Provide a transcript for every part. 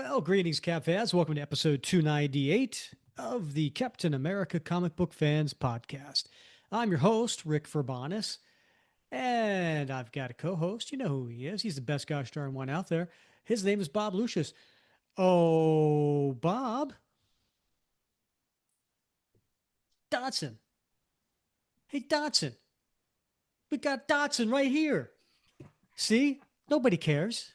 Well, greetings, Cap fans. Welcome to episode 298 of the Captain America Comic Book Fans Podcast. I'm your host, Rick Furbanis, and I've got a co host. You know who he is. He's the best gosh darn one out there. His name is Bob Lucius. Oh, Bob Dodson. Hey, Dodson. We got Dodson right here. See? Nobody cares.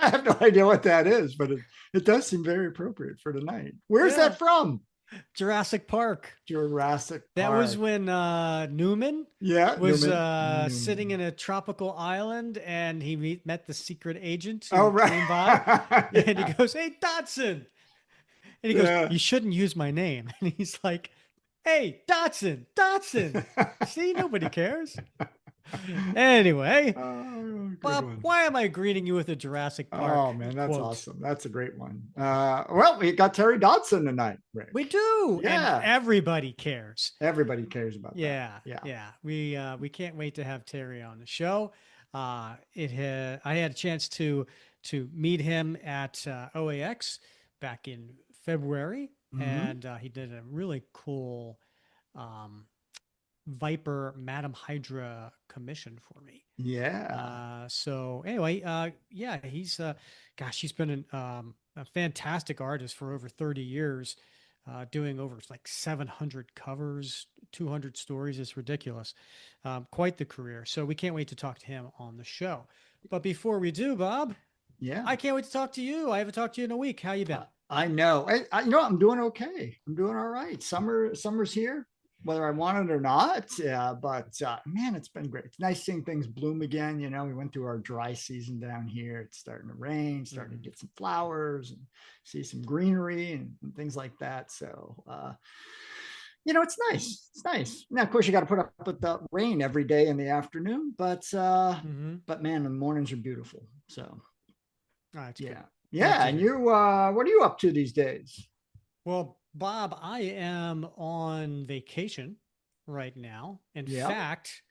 I have no idea what that is, but it does seem very appropriate for tonight. Where's Yeah, that from? Jurassic Park. Jurassic That was Park. when Newman Yeah, was Newman. sitting Newman. in a tropical island and he met the secret agent Oh, who right. came by and he Yeah. goes, "Hey, Dotson." And he goes, Yeah. "You shouldn't use my name." And he's like, "Hey, Dotson, Dotson." See, nobody cares. Anyway, Oh, good Bob, one. why am I greeting you with a Jurassic Park Oh man, that's quote? awesome. That's a great one. Well, we got Terry Dodson tonight, Rick. We do, and Yeah, everybody cares. everybody cares about that. Yeah, Yeah. yeah. We can't wait to have Terry on the show. I had a chance to meet him at OAX back in February, Hmm. and he did a really cool um, Viper Madam Hydra commission for me. Yeah. So anyway, yeah, gosh, he's been a fantastic artist for over 30 years, doing over like 700 covers, 200 stories. It's ridiculous. Quite the career. So we can't wait to talk to him on the show. But before we do, Bob, Yeah. I can't wait to talk to you. I haven't talked to you in a week. How you been? I know. I'm doing okay. I'm doing all right. Summer's here, whether I want it or not. But man, it's been great. It's nice seeing things bloom again. We went through our dry season down here. It's starting to rain, starting to Mhm. get some flowers and see some greenery and things like that. So, it's nice. It's nice. Now, of course, you got to put up with the rain every day in the afternoon, Mhm. but man, the mornings are beautiful. So, All right, that's good. yeah. Love Yeah. to And hear. you, what are you up to these days? Well, Bob, I am on vacation right now. In Yeah. fact,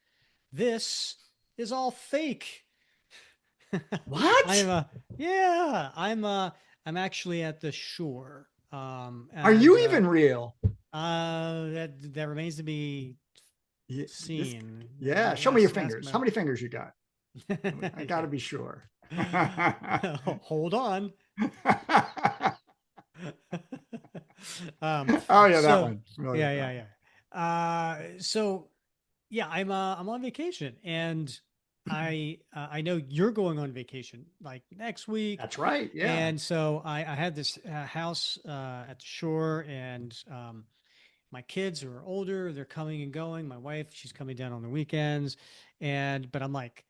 this is all fake. I'm What? yeah, I'm actually at the shore. Are And you even real? that remains to be This, seen. yeah. Show me your Ask fingers. How my many fingers you got? I got to yeah. be sure. Hold on. Oh yeah, that so one. Familiar yeah, with that yeah, one. yeah. So yeah, I'm on vacation, and I know you're going on vacation like next week, That's right. Yeah. and so I had this house at the shore, and my kids are older, they're coming and going. My wife, she's coming down on the weekends, but I'm like,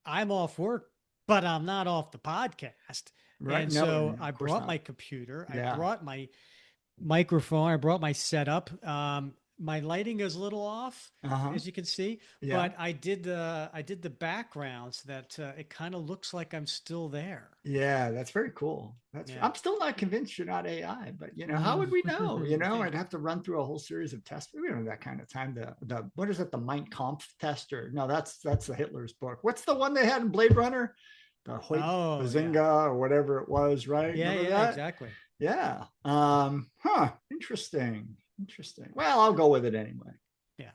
I'm off work, but I'm not off the podcast. Right. And No, so no, I of course brought not. my computer, I Yeah. brought my microphone. I brought my setup. My lighting is a little off, Uh huh. as you can see, Yeah. but I did the background so that it kind of looks like I'm still there. Yeah, that's very cool. Yeah. I'm still not convinced you're not AI, but how would Mm. we know? Yeah. I'd have to run through a whole series of tests. We don't have that kind of time. The what is it? The Mein Kampf test, or no? That's the Hitler's book. What's the one they had in Blade Runner? The Hoyt Oh yeah. Bazinga or whatever it was, right? Yeah. Remember Yeah. that? Exactly. Yeah. Huh. Interesting. Interesting. Well, I'll go with it anyway. Yeah.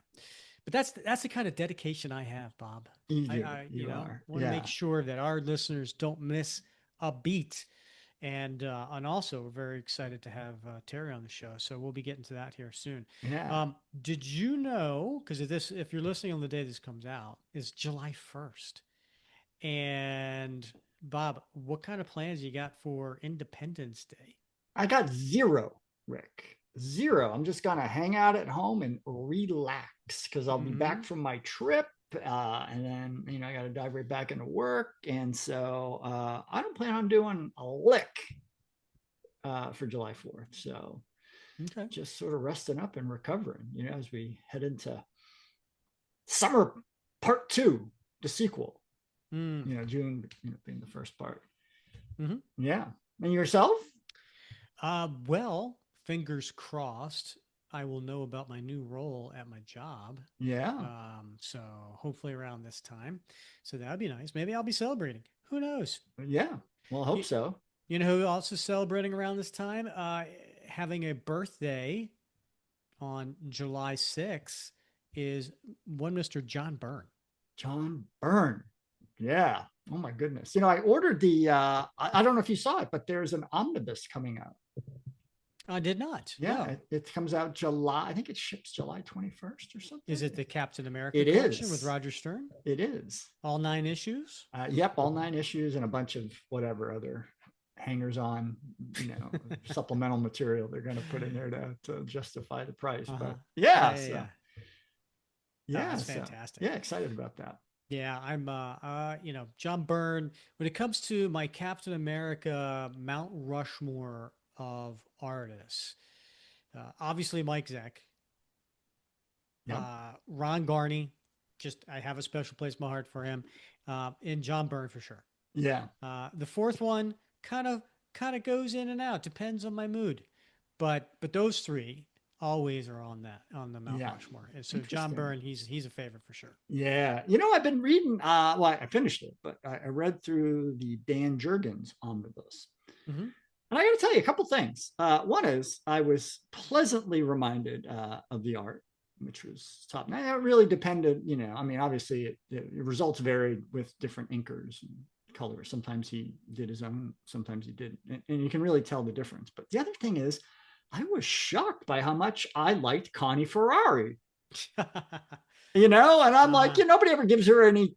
But that's the kind of dedication I have, Bob. You I, do. I You are. want to make Yeah. sure that our listeners don't miss a beat. And also we're very excited to have Terry on the show, so we'll be getting to that here soon. Yeah. Did you know? Because if you're listening on the day this comes out, is July 1st, and Bob, what kind of plans you got for Independence Day? I got zero, Rick. Zero. I'm just going to hang out at home and relax because I'll be back Hmm. from my trip. And then, I got to dive right back into work. And so I don't plan on doing a lick for July 4th. So Okay. just sort of resting up and recovering, as we head into summer part two, the sequel, Mm. June being the first part. Hmm. Yeah. And yourself? Well, fingers crossed. I will know about my new role at my job. Yeah. So hopefully around this time. So that'd be nice. Maybe I'll be celebrating. Who knows? Yeah. Well, I hope You, so. you know who also celebrating around this time? Having a birthday on July 6th is one Mr. John Byrne. John Byrne. Yeah. Oh my goodness. I ordered I don't know if you saw it, but there's an omnibus coming out. I did not. Yeah, No. it comes out July. I think it ships July 21st or Is something. it the Captain America It collection with is. Roger Stern? It is. All 9 issues? Yep, all 9 issues and a bunch of whatever other hangers on, supplemental material they're going to put in there to justify the price. Uh-huh. But yeah, Yeah, yeah, yeah. Oh, yeah, that's so fantastic. yeah, excited about that. Yeah, I'm John Byrne, when it comes to my Captain America Mount Rushmore of artists, obviously Mike Zeck, Yep. Ron Garney, just I have a special place in my heart for him, and John Byrne for sure. Yeah. The fourth one kind of goes in and out, depends on my mood, but those three always are on the Mount Yeah. Rushmore. And so John Interesting. Byrne, he's a favorite for sure. Yeah. I've been reading, well, I finished it, but I read through the Dan Jurgens omnibus. Mm-hmm. And I got to tell you a couple things. One is I was pleasantly reminded of the art, which was top. Now, it really depended, I mean, obviously the results varied with different inkers and colors. Sometimes he did his own, sometimes he did. And you can really tell the difference. But the other thing is, I was shocked by how much I liked Connie Ferrari. And I'm like, Uh-huh. nobody ever gives her any,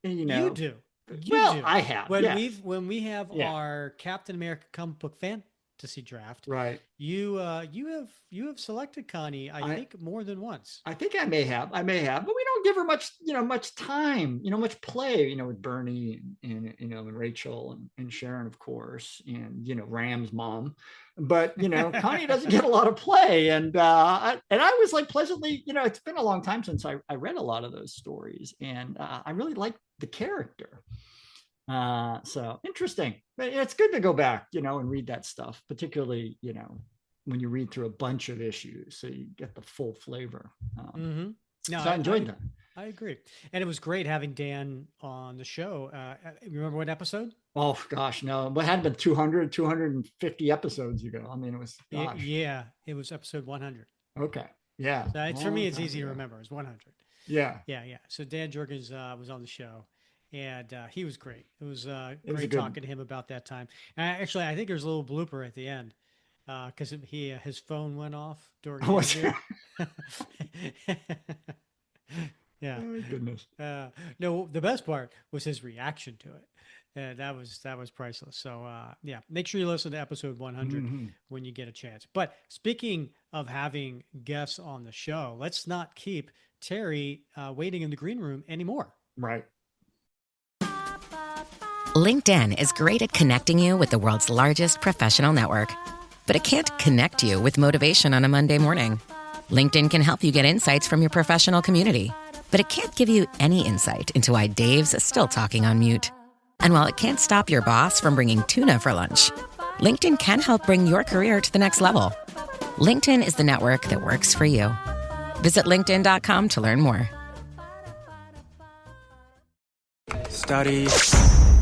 You do. You well, do. I have, yeah, When we have yeah, our Captain America comic book fantasy draft, right. you have selected Connie, I I think more than once. I think but we don't give her much time, much play, with Bernie and Rachel and Sharon, of course, and Ram's mom. But Connie doesn't get a lot of play, and I was like pleasantly, it's been a long time since I read a lot of those stories, and I really like the character. So interesting. But it's good to go back, and read that stuff, particularly, when you read through a bunch of issues, so you get the full flavor. Mm-hmm. No, So I enjoyed that. I agree, and it was great having Dan on the show. Remember what episode? Oh gosh, no, but it had been 200, 250 episodes ago. I mean, it was, gosh. Yeah, it was episode 100. Okay. Yeah. So for me, Long it's time easy to ago. remember. It's 100. Yeah. Yeah, yeah. So Dan Jurgens was on the show, and he was great. It was It was a great good. talking to him about that time. And actually, I think there's a little blooper at the end because his phone went off during the interview. Yeah. Oh, goodness. No, the best part was his reaction to it. And that was priceless. So yeah, make sure you listen to episode 100 Mm-hmm. when you get a chance. But speaking of having guests on the show, let's not keep Terry waiting in the green room anymore. Right. LinkedIn is great at connecting you with the world's largest professional network. But it can't connect you with motivation on a Monday morning. LinkedIn can help you get insights from your professional community. But it can't give you any insight into why Dave's still talking on mute. And while it can't stop your boss from bringing tuna for lunch, LinkedIn can help bring your career to the next level. LinkedIn is the network that works for you. Visit LinkedIn.com to learn more. Study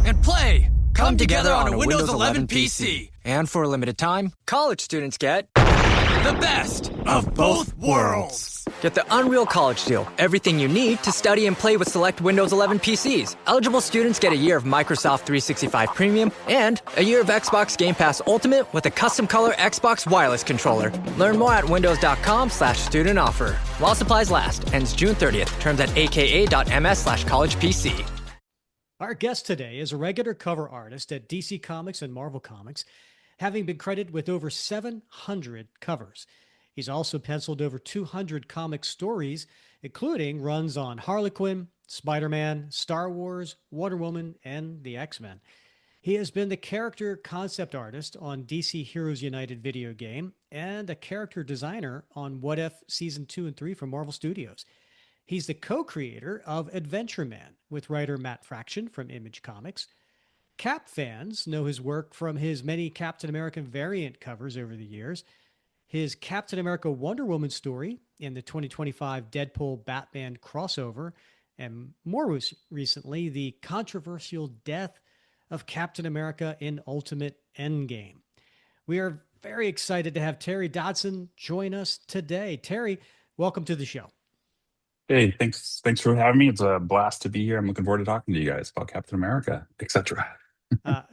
and play come together on a Windows 11 PC. And for a limited time, college students get the best of both worlds. Get the Unreal College Deal. Everything you need to study and play with select Windows 11 PCs. Eligible students get a year of Microsoft 365 Premium and a year of Xbox Game Pass Ultimate with a custom color Xbox wireless controller. Learn more at windows.com/student offer. While supplies last. Ends June 30th. Terms at aka.ms/collegepc. Our guest today is a regular cover artist at DC Comics and Marvel Comics, having been credited with over 700 covers. He's also penciled over 200 comic stories, including runs on Harley Quinn, Spider-Man, Star Wars, Wonder Woman, and the X-Men. He has been the character concept artist on DC Heroes United video game and a character designer on What If Season 2 and 3 from Marvel Studios. He's the co-creator of Adventure Man with writer Matt Fraction from Image Comics. Cap fans know his work from his many Captain America variant covers over the years. His Captain America Wonder Woman story in the 2025 Deadpool Batman crossover, and more recently, the controversial death of Captain America in Ultimate Endgame. We are very excited to have Terry Dodson join us today. Terry, welcome to the show. Hey, thanks for having me. It's a blast to be here. I'm looking forward to talking to you guys about Captain America, etc.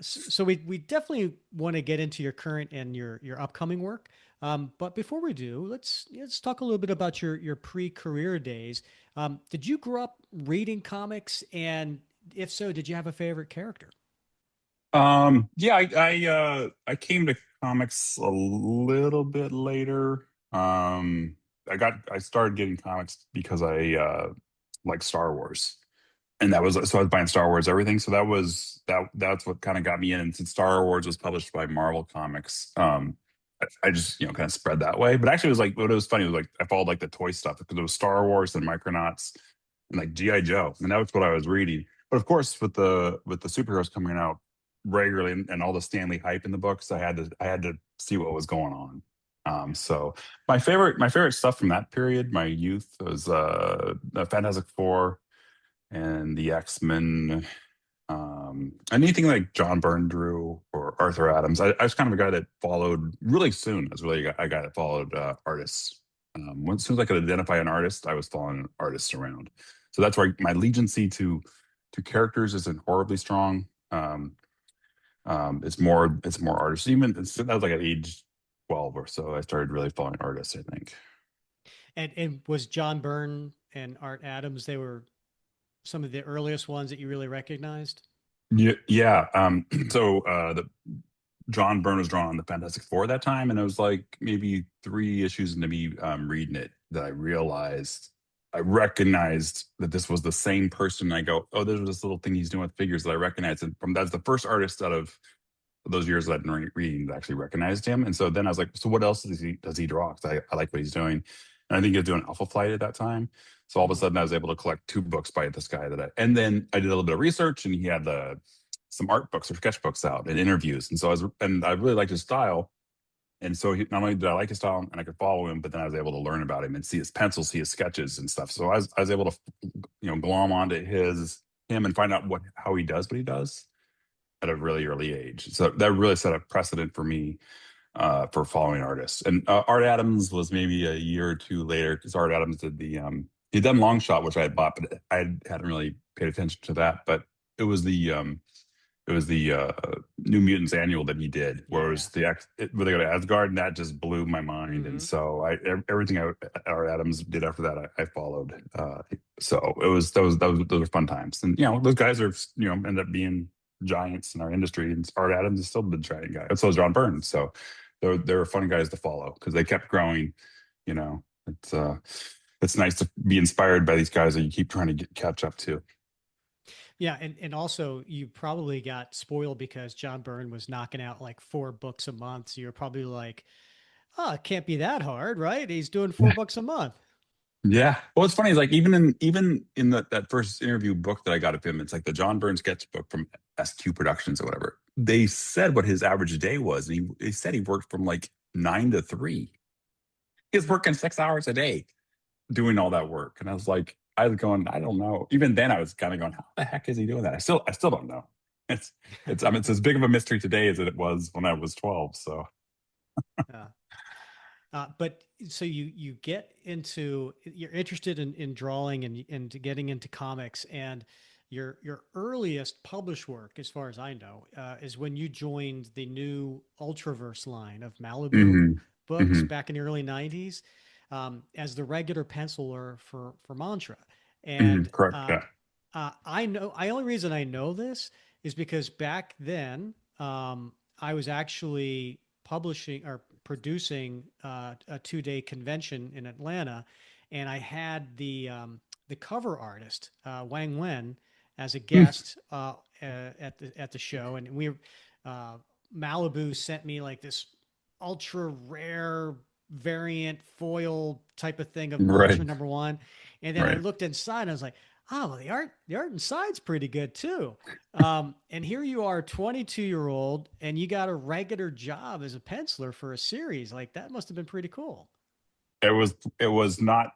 So we definitely want to get into your current and your upcoming work. But before we do, let's talk a little bit about your pre-career days. Did you grow up reading comics, and if so, did you have a favorite character? Yeah, I came to comics a little bit later. I started getting comics because I like Star Wars, and that was so I was buying Star Wars everything. So that's what kind of got me in. And since Star Wars was published by Marvel Comics, I just kind of spread that way. But actually, it was like what it was funny was like I followed like the toy stuff because it was Star Wars and Micronauts and like GI Joe, and that was what I was reading. But of course, with the superheroes coming out regularly and all the Stanley hype in the books, I had to see what was going on. So my favorite stuff from that period, my youth, was the Fantastic Four and the X-Men. Anything like John Byrne drew or Arthur Adams. I was kind of a guy that followed really soon. I was really a guy that followed artists. As soon as I could identify an artist, I was following artists around. So that's why my allegiance to characters isn't horribly strong. It's more artists. That was like at age 12 or so. I started really following artists, I think. And was John Byrne and Art Adams, they were some of the earliest ones that you really recognized? Yeah, yeah. So the John Byrne was drawn on the Fantastic Four at that time, and it was like maybe 3 issues into me reading it that I recognized that this was the same person. I go, oh, there's this little thing he's doing with figures that I recognize, and from that's the first artist out of those years that I've been reading that actually recognized him. And so then I was like, so what else does he draw? Because I like what he's doing, and I think he was doing Alpha Flight at that time. So all of a sudden, I was able to collect 2 books by this guy and then I did a little bit of research, and he had some art books or sketchbooks out and interviews. And so I really liked his style. And so not only did I like his style and I could follow him, but then I was able to learn about him and see his pencils, see his sketches and stuff. So I was able to, glom onto him and find out how he does what he does at a really early age. So that really set a precedent for me for following artists. And Art Adams was maybe a year or 2 later, because Art Adams did he'd done Long Shot, which I had bought, but I hadn't really paid attention to that. But it was the New Mutants annual that he did, where it was where they go to Asgard, and that just blew my mind. And so everything Art Adams did after that, I followed. So it was those were fun times, and those guys are end up being giants in our industry. And Art Adams is still the giant guy, and so is John Byrne. So they're fun guys to follow because they kept growing. It's nice to be inspired by these guys that you keep trying to catch up to. Yeah, and also you probably got spoiled because John Byrne was knocking out like 4 books a month. So you're probably like, oh, it can't be that hard, right? He's doing 4 books a month. Yeah. Well, it's funny. It's like even in that first interview book that I got of him, it's like the John Byrne sketchbook from SQ Productions or whatever. They said what his average day was, and he said he worked from like 9 to 3. He was working 6 hours a day doing all that work, and I was going, I don't know. Even then, I was kind of going, how the heck is he doing that? I still don't know. It's it's as big of a mystery today as it was when I was 12. So. But so you're interested in drawing and getting into comics, and your earliest published work, as far as I know, is when you joined the new Ultraverse line of Malibu books back in the early 90s, as the regular penciler for Mantra. And Correct. Yeah. I only reason I know this is because back then I was actually publishing or producing a 2-day convention in Atlanta, and I had the cover artist Wang Wen as a guest at the show, and Malibu sent me like this ultra rare variant foil type of thing of Mantra #1, and then I looked inside and I was like, oh, well, the art inside's pretty good too. And here you are, 22-year-old, and you got a regular job as a penciler for a series. Like, that must have been pretty cool. It was not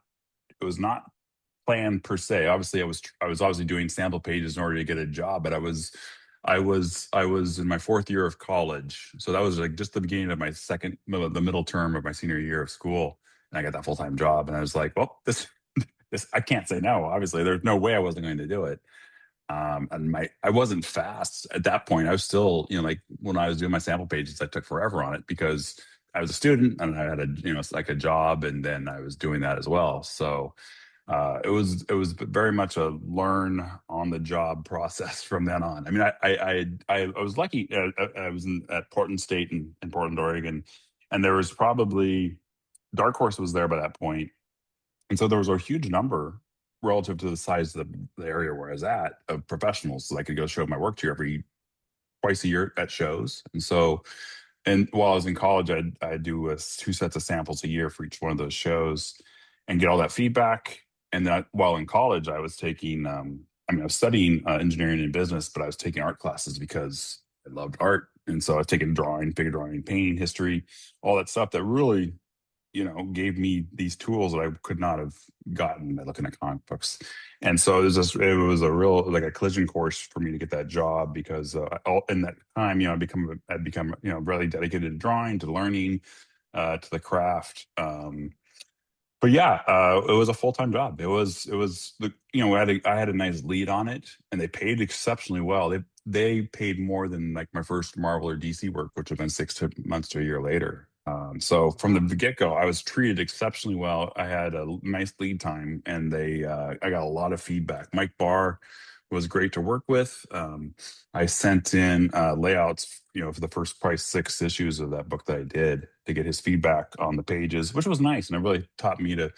planned per se. Obviously, I was obviously doing sample pages in order to get a job, but I was I was in my fourth year of college, so that was like just the beginning of my the middle term of my senior year of school, and I got that full time job, and I was like, well, this I can't say no. Obviously, there's no way I wasn't going to do it. And I wasn't fast at that point. I was still, like when I was doing my sample pages, I took forever on it because I was a student and I had like a job, and then I was doing that as well. So it was very much a learn on the job process from then on. I mean, I was lucky. I was at Portland State in Portland, Oregon, and there was probably Dark Horse was there by that point, and so there was a huge number relative to the size of the area where I was at of professionals. So I could go show my work to every twice a year at shows. And so, and while I was in college, I'd do two sets of samples a year for each one of those shows and get all that feedback. And then while in college, I was taking, I was studying engineering and business, but I was taking art classes because I loved art. And so I was taking drawing, figure drawing, painting, history, all that stuff that really gave me these tools that I could not have gotten by looking at comic books. And so it was a real like a collision course for me to get that job because in that time, I'd become really dedicated to drawing, to learning, to the craft. But yeah, it was a full time job. It was I had a nice lead on it, and they paid exceptionally well. They paid more than like my first Marvel or DC work, which had been 6 months to a year later. So from the get go, I was treated exceptionally well. I had a nice lead time, and I got a lot of feedback. Mike Barr was great to work with. I sent in layouts, for the first probably 6 issues of that book that I did to get his feedback on the pages, which was nice, and it really taught me to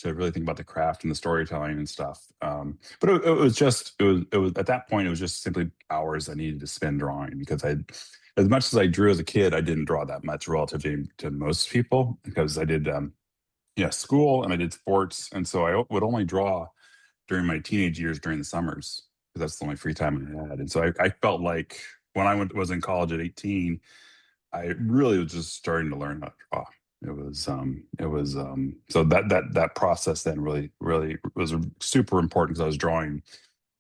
really think about the craft and the storytelling and stuff. But it was at that point it was just simply hours I needed to spend drawing because as much as I drew as a kid, I didn't draw that much relative to most people because I did school and I did sports, and so I would only draw during my teenage years during the summers because that's the only free time I had. And so I felt like when was in college at 18, I really was just starting to learn how to draw. So that process then really was super important because I was drawing,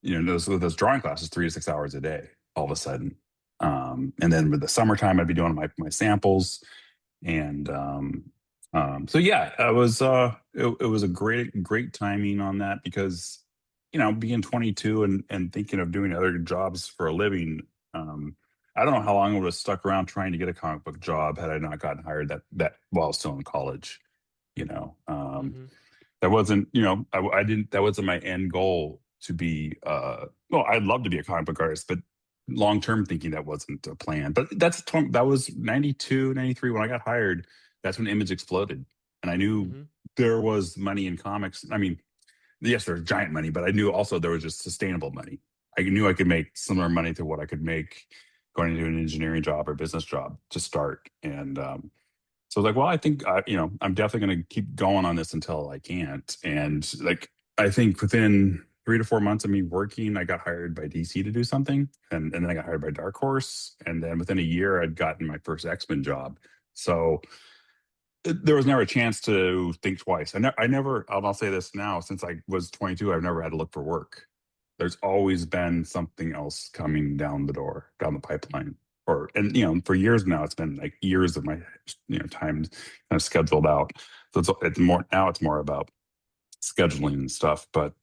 those drawing classes 3 to 6 hours a day all of a sudden. And then with the summertime, I'd be doing my samples, and so yeah, it was a great timing on that because being 22 and thinking of doing other jobs for a living, I don't know how long I would have stuck around trying to get a comic book job had I not gotten hired that while I was still in college. You know, Hmm. that wasn't I didn't that wasn't my end goal to be. Well, I'd love to be a comic book artist, but long term thinking that wasn't a plan. But that was 92, 93 when I got hired. That's when Image exploded, and I knew Hmm. there was money in comics. I mean, yes, there's giant money, but I knew also there was just sustainable money. I knew I could make similar money to what I could make going into an engineering job or business job to start. And so I was like, well, I think I'm definitely going to keep going on this until I can't. And like I think within 3 to 4 months of me working, I got hired by DC to do something, and then I got hired by Dark Horse, and then within a year, I'd gotten my first X-Men job. So there was never a chance to think twice. I never, I'll say this now, since I was 22, I've never had to look for work. There's always been something else coming down the door, down the pipeline. And for years now, it's been like years of my, time kind of scheduled out. So it's more about scheduling and stuff. But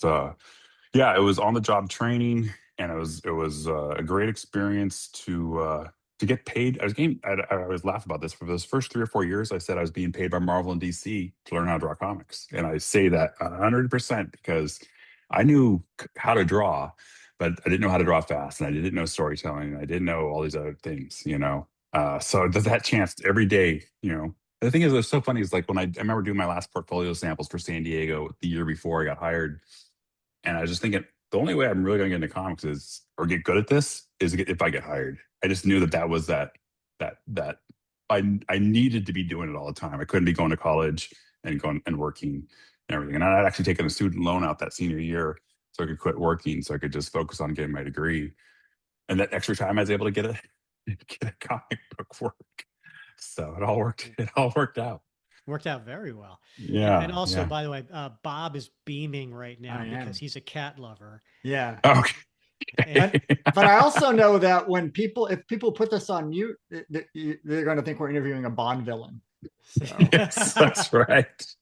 yeah, it was on the job training, and it was a great experience to get paid. I always laugh about this. For those first 3 or 4 years, I said I was being paid by Marvel and DC to learn how to draw comics, and I say that 100% because I knew how to draw, but I didn't know how to draw fast, and I didn't know storytelling, and I didn't know all these other things. So that chance every day. The thing is, what's so funny is like when I remember doing my last portfolio samples for San Diego the year before I got hired, and I was just thinking, the only way I'm really going to get into comics is, or get good at this, is if I get hired. I just knew that was that I needed to be doing it all the time. I couldn't be going to college and going and working and everything. And I'd actually taken a student loan out that senior year so I could quit working, so I could just focus on getting my degree. And that extra time, I was able to get a comic book work. So it all worked. It all worked out. Worked out very well. And Yeah. also, Yeah. by the way, Bob is beaming right now I because am. he's a cat lover. Yeah. Okay. And But I also know that if people put this on mute, they're going to think we're interviewing a Bond villain. So Yes, that's right.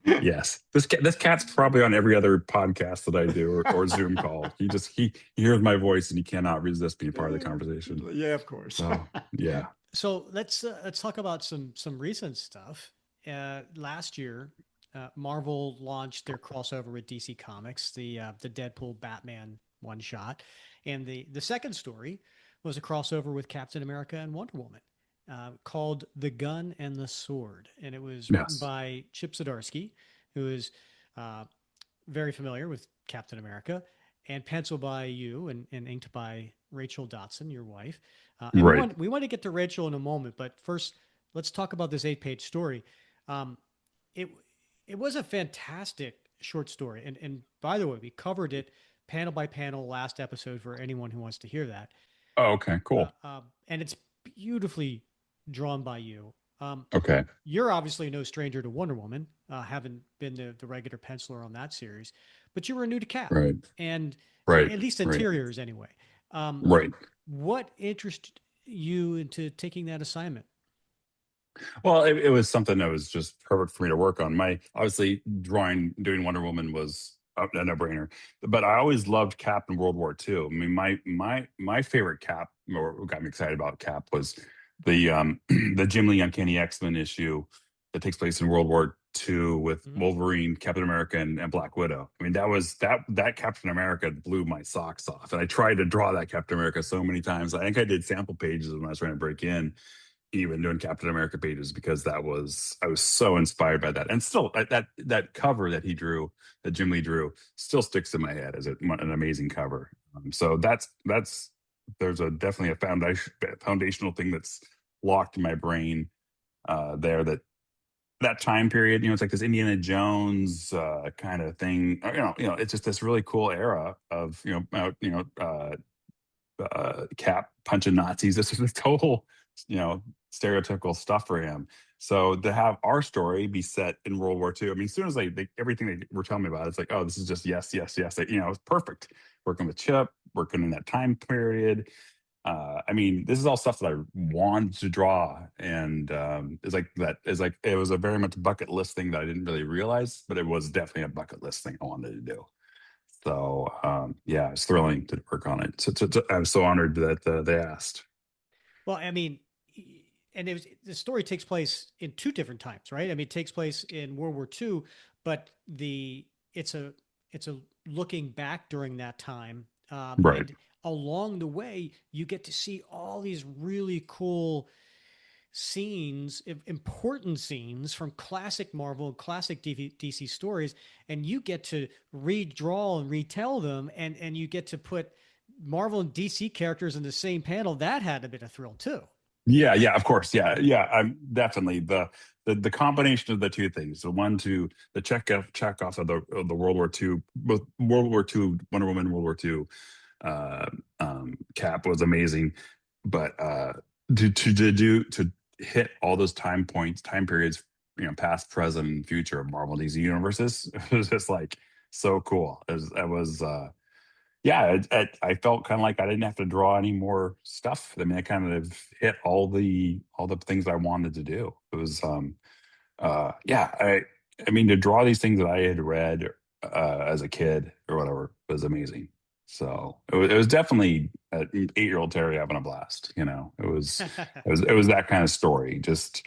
Yes, this cat's probably on every other podcast that I do or Zoom call. He hears my voice and he cannot resist being part of the conversation. Yeah, of course. So yeah, so let's talk about some recent stuff. Last year, Marvel launched their crossover with DC Comics, the Deadpool Batman one shot, and the second story was a crossover with Captain America and Wonder Woman, called The Gun and the Sword, and it was written yes, by Chip Zdarsky, who is uh, very familiar with Captain America, and penciled by you and inked by Rachel Dotson, your wife. And right. we want to get to Rachel in a moment, but first let's talk about this 8-page story. Um, it it was a fantastic short story, and by the way, we covered it panel by panel last episode for anyone who wants to hear that. Oh, okay, cool. And it's beautifully drawn by you. Okay, You're obviously no stranger to Wonder Woman, having been the regular penciler on that series, but you were new to Cap, right, and right, at least right, interiors anyway. Um, right. what interested you into taking that assignment? Well, it was something that was just perfect for me to work on. My obviously doing Wonder Woman was a no-brainer, but I always loved Cap in World War II. I mean, my favorite Cap, or what got me excited about Cap, was the the Jim Lee Uncanny X-Men issue that takes place in World War II with Mhm. Wolverine, Captain America, and Black Widow. I mean, that Captain America blew my socks off, and I tried to draw that Captain America so many times. I think I did sample pages when I was trying to break in, even doing Captain America pages, because I was so inspired by that, and still that cover that he drew, that Jim Lee drew, still sticks in my head as an amazing cover. So that's there's a definitely a foundational thing that's locked in my brain there, that time period. It's like this Indiana Jones kind of thing. It's just this really cool era of Cap punching Nazis. This is total, you know, stereotypical stuff for him. So to have our story be set in World War II, I mean, as soon as everything they were telling me about, it's like, oh, this is just yes, yes, yes. It's perfect. Working with Chip, working in that time period. I mean, this is all stuff that I wanted to draw, and it was a very much bucket list thing that I didn't really realize, but it was definitely a bucket list thing I wanted to do. So yeah, it's thrilling to work on it. I'm so honored that they asked. Well, I mean, and the story takes place in two different times, right? I mean, it takes place in World War II, but it's a looking back during that time, Right. and along the way, you get to see all these really cool scenes, important scenes from classic Marvel, classic DC stories, and you get to redraw and retell them, and you get to put Marvel and DC characters in the same panel. That had a bit of thrill too. Yeah, yeah, of course. Yeah, yeah. I'm definitely the combination of the two things. The check off of the World War II, both World War II, Wonder Woman, World War II, Cap was amazing, but to hit all those time periods, past, present, and future of Marvel DC universes, it was just like so cool. It was yeah, I felt kind of like I didn't have to draw any more stuff. I mean, I kind of hit all the things I wanted to do. It was yeah, I mean, to draw these things that I had read as a kid or whatever was amazing. So it was definitely an 8-year-old Terry having a blast. It was that kind of story. Just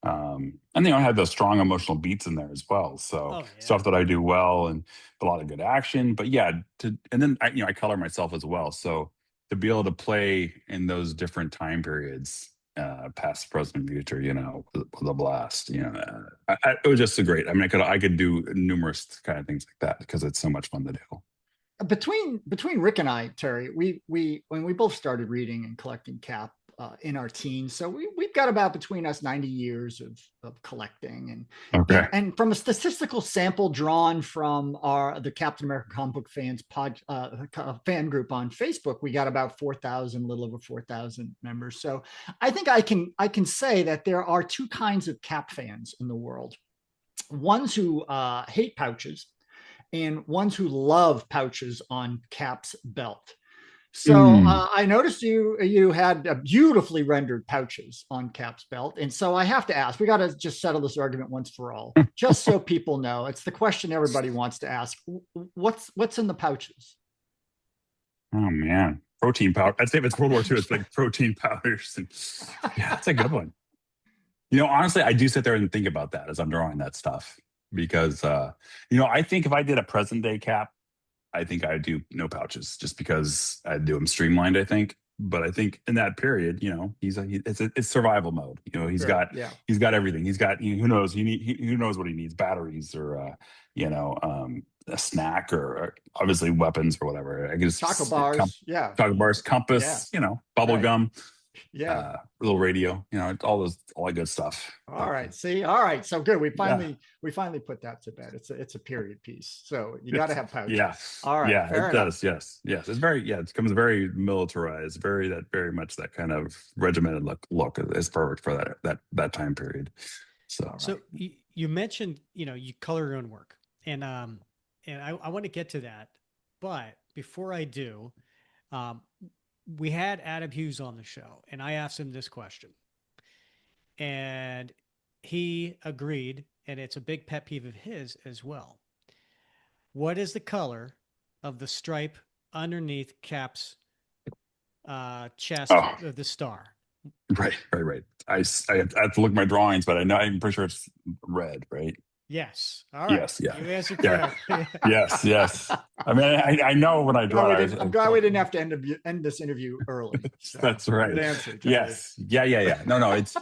and I had those strong emotional beats in there as well. So Oh yeah. stuff that I do well, and a lot of good action. But yeah, and then I color myself as well. So to be able to play in those different time periods, past, present, future, was a blast. It was just a great. I mean, I could do numerous kind of things like that because it's so much fun to do. Between Rick and I, Terry, we when we both started reading and collecting Cap in our teens, so we've got about between us 90 years of collecting, Okay. and from a statistical sample drawn from the Captain America comic book fans fan group on Facebook, we got about 4,000, little over 4,000 members. So I think I can say that there are two kinds of Cap fans in the world: ones who hate pouches, and ones who love pouches on Cap's belt. So I noticed you had beautifully rendered pouches on Cap's belt, and so I have to ask. We got to just settle this argument once for all, just so people know. It's the question everybody wants to ask. What's in the pouches? Oh man, protein powder. I'd say if it's World War II, it's like protein powders. And, yeah, that's a good one. Honestly, I do sit there and think about that as I'm drawing that stuff because, I think if I did a present day Cap, I think I'd do no pouches just because I'd do them streamlined, I think. But I think in that period, it's survival mode. He's Sure, got yeah. he's got everything. He's got who knows who knows what he needs, batteries or a snack or obviously weapons or whatever. I guess Chocolate bars, yeah. chocolate bars, Yeah, compass, bubble right. gum, Yeah. little radio, all that good stuff. All right. See, all right. So good. We Yeah. finally put that to bed. It's a period piece. So you got to have pouches. Yeah. All right. Yeah, Fair it enough. does. Yes. Yes. It becomes very militarized, very much that kind of regimented look is perfect for that time period. So, So you mentioned, you color your own work, and I want to get to that, but before I do, um, we had Adam Hughes on the show, and I asked him this question, and he agreed, and it's a big pet peeve of his as well. What is the color of the stripe underneath Cap's chest oh, of the star? right. I have to look at my drawings, but I'm pretty sure it's red, right? Yes. All right. Yes. Yeah. You answered Yeah. correct. Yes. I mean, I know when I draw it. I'm glad we didn't have to end this interview early. So, That's right. Good answer. Yes. Yeah. No. It's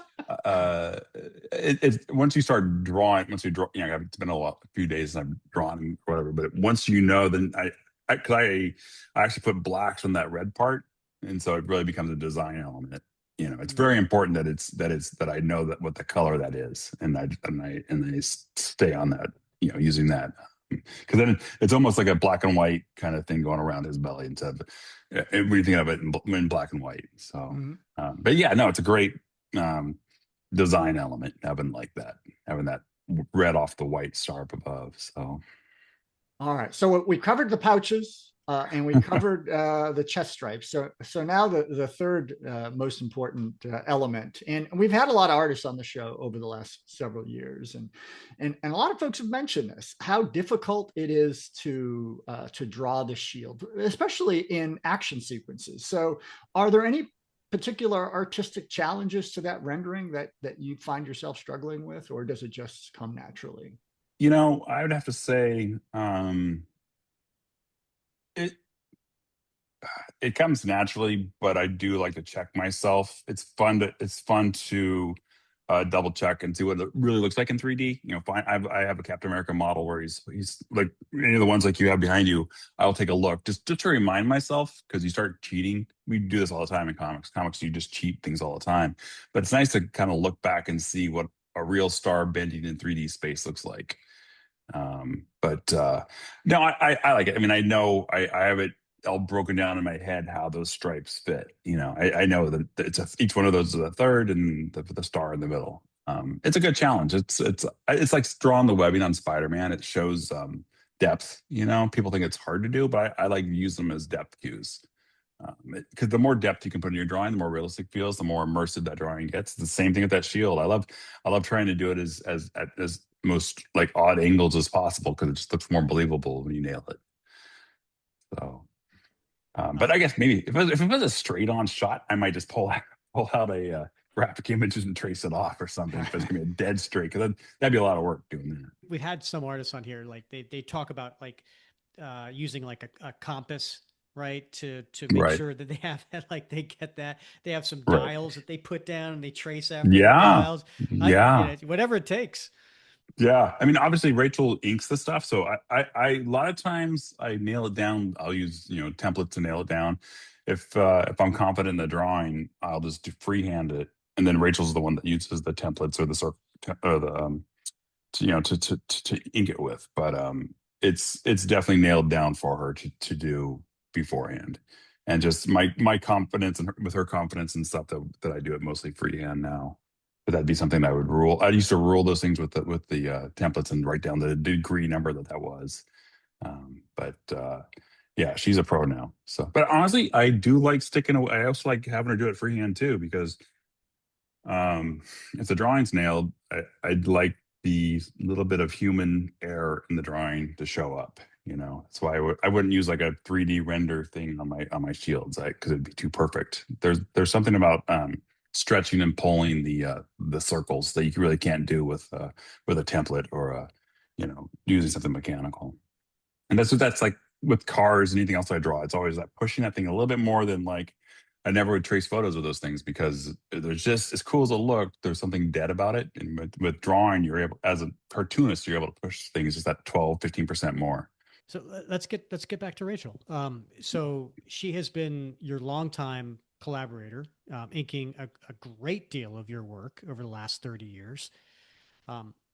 once you start drawing, once you draw, it's been a few days and I've drawn or whatever, but once then I actually put blacks on that red part. And so it really becomes a design element. It's very important that I know that what the color that is. And I stay on that, using that. Because then it's almost like a black and white kind of thing going around his belly instead of everything of it in black and white. So, but yeah, no, it's a great design element having that red off the white star up above. So, all right. So we covered the pouches and we covered the chest stripes. So now the third most important element, and we've had a lot of artists on the show over the last several years, and a lot of folks have mentioned this, how difficult it is to draw the shield, especially in action sequences. So are there any particular artistic challenges to that rendering that you find yourself struggling with, or does it just come naturally? I would have to say it comes naturally, but I do like to check myself. It's fun to double check and see what it really looks like in 3D. I have a Captain America model where he's like any of the ones like you have behind you. I'll take a look just to remind myself, because you start cheating. We do this all the time in comics. You just cheat things all the time. But it's nice to kind of look back and see what a real star bending in 3D space looks like. But no, I like it. I mean, I know I have it all broken down in my head how those stripes fit. I know that each one of those is a third and the star in the middle. It's a good challenge. It's like drawing the webbing on Spider-Man. It shows depth. People think it's hard to do, but I like to use them as depth cues. Because the more depth you can put in your drawing, the more realistic it feels, the more immersive that drawing gets. It's the same thing with that shield. I love trying to do it as most like odd angles as possible, because it just looks more believable when you nail it. So. But I guess maybe if it was a straight on shot, I might just pull out a graphic images and trace it off or something. If it's gonna be a dead straight, because that'd be a lot of work doing that. We've had some artists on here, like they talk about like using like a compass, right, to make sure that they have that, like they get that they have some dials that they put down and they trace after the dials. Whatever it takes. Yeah, I mean, obviously Rachel inks the stuff, so I a lot of times I nail it down. I'll use templates to nail it down. If I'm confident in the drawing, I'll just do freehand it, and then Rachel's the one that uses the templates or the circle or the to ink it with. But it's definitely nailed down for her to do beforehand, and just my confidence and with her confidence and stuff that I do it mostly freehand now. But that'd be something that I would rule. I used to rule those things with the templates and write down the degree number that was. But Yeah, she's a pro now. So, but honestly, I do like sticking away. I also like having her do it freehand too, because if the drawing's nailed, I'd like the little bit of human error in the drawing to show up. That's why I wouldn't use like a 3D render thing on my shields, because it'd be too perfect. There's something about stretching and pulling the circles that you really can't do with a template or using something mechanical. And that's like with cars and anything else I draw. It's always like pushing that thing a little bit more than like I never would trace photos of those things, because there's just, as cool as it looked, there's something dead about it. And with drawing, you're able, as a cartoonist, you're able to push things just that 12-15% more. So let's get back to Rachel. So she has been your longtime collaborator, inking a great deal of your work over the last 30 years.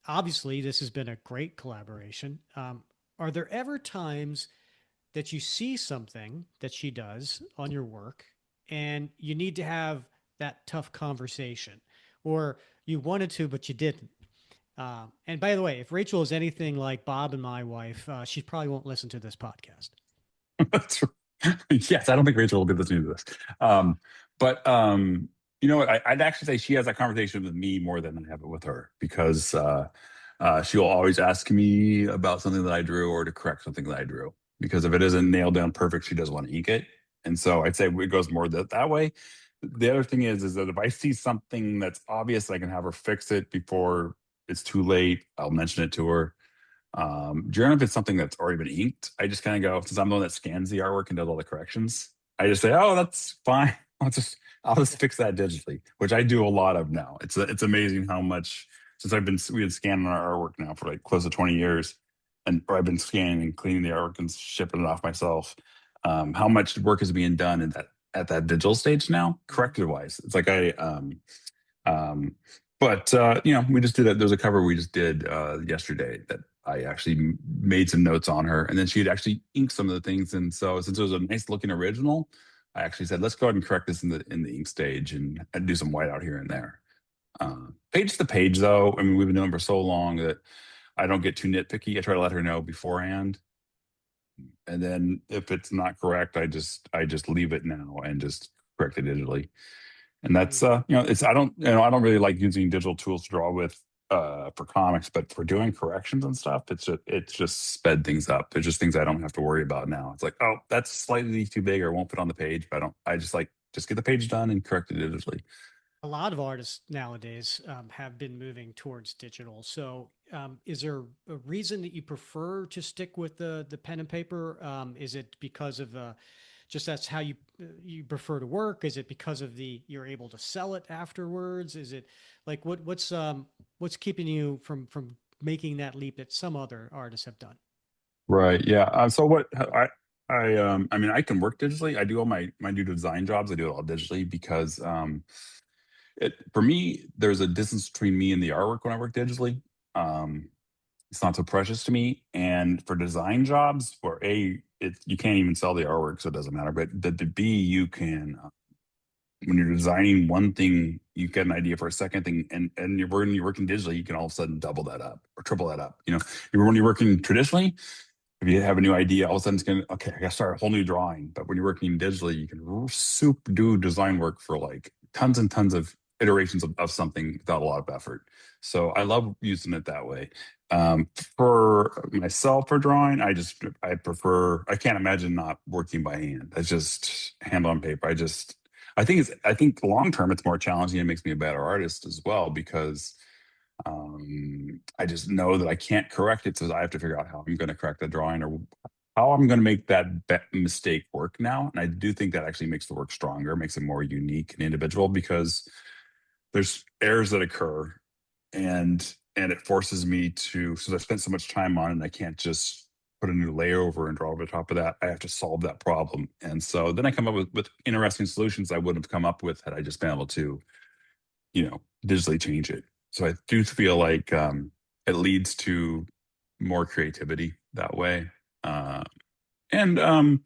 Obviously, this has been a great collaboration. Are there ever times that you see something that she does on your work and you need to have that tough conversation, or you wanted to but you didn't? And by the way, if Rachel is anything like Bob and my wife, she probably won't listen to this podcast. That's right. Yes, I don't think Rachel will be listening to this. But you know what? I'd actually say she has that conversation with me more than I have it with her, because she'll always ask me about something that I drew or to correct something that I drew. Because if it isn't nailed down perfect, she doesn't want to ink it. And so I'd say it goes more that way. The other thing is that if I see something that's obvious, I can have her fix it before it's too late. I'll mention it to her. Generally, if it's something that's already been inked, I just kind of go, since I'm the one that scans the artwork and does all the corrections, I just say, "Oh, that's fine. I'll just fix that digitally," which I do a lot of now. It's amazing how much, since we had scanning our artwork now for like close to 20 years, or I've been scanning and cleaning the artwork and shipping it off myself. How much work is being done at that digital stage now, corrected wise. It's like um, but we just did it. There's a cover we just did yesterday that I actually made some notes on her, and then she had actually inked some of the things. And so, since it was a nice looking original, I actually said, "Let's go ahead and correct this in the ink stage and do some white out here and there." Page to page, though. I mean, we've been doing it for so long that I don't get too nitpicky. I try to let her know beforehand, and then if it's not correct, I just leave it now and just correct it digitally. And that's it's I don't really like using digital tools to draw with for comics, but for doing corrections and stuff, it's just sped things up. There's just things I don't have to worry about now. It's like, oh, that's slightly too big or won't fit on the page, but I just like, just get the page done and correct it digitally. A lot of artists nowadays have been moving towards digital. So, is there a reason that you prefer to stick with the pen and paper? Is it because of just that's how you prefer to work? Is it because of you're able to sell it afterwards? Is it like what's keeping you from making that leap that some other artists have done? Right. Yeah. So what I mean, I can work digitally. I do all my new design jobs. I do it all digitally because for me, there's a distance between me and the artwork when I work digitally. Um, it's not so precious to me. And for design jobs, where you can't even sell the artwork, so it doesn't matter. But the B, you can, when you're designing one thing, you get an idea for a second thing, and when you're working digitally, you can all of a sudden double that up or triple that up. When you're working traditionally, if you have a new idea, all of a sudden okay, I got to start a whole new drawing. But when you're working digitally, you can do design work for like tons and tons of iterations of something without a lot of effort. So I love using it that way. For myself, for drawing, I can't imagine not working by hand. That's just hand on paper. I think long term it's more challenging. It makes me a better artist as well, because I just know that I can't correct it, so I have to figure out how I'm going to correct the drawing, or how I'm going to make that mistake work now. And I do think that actually makes the work stronger, makes it more unique and individual, because there's errors that occur, and it forces me to, since I spent so much time on it, and I can't just put a new layer over and draw over the top of that. I have to solve that problem. And so then I come up with interesting solutions I wouldn't have come up with had I just been able to, digitally change it. So I do feel like it leads to more creativity that way. And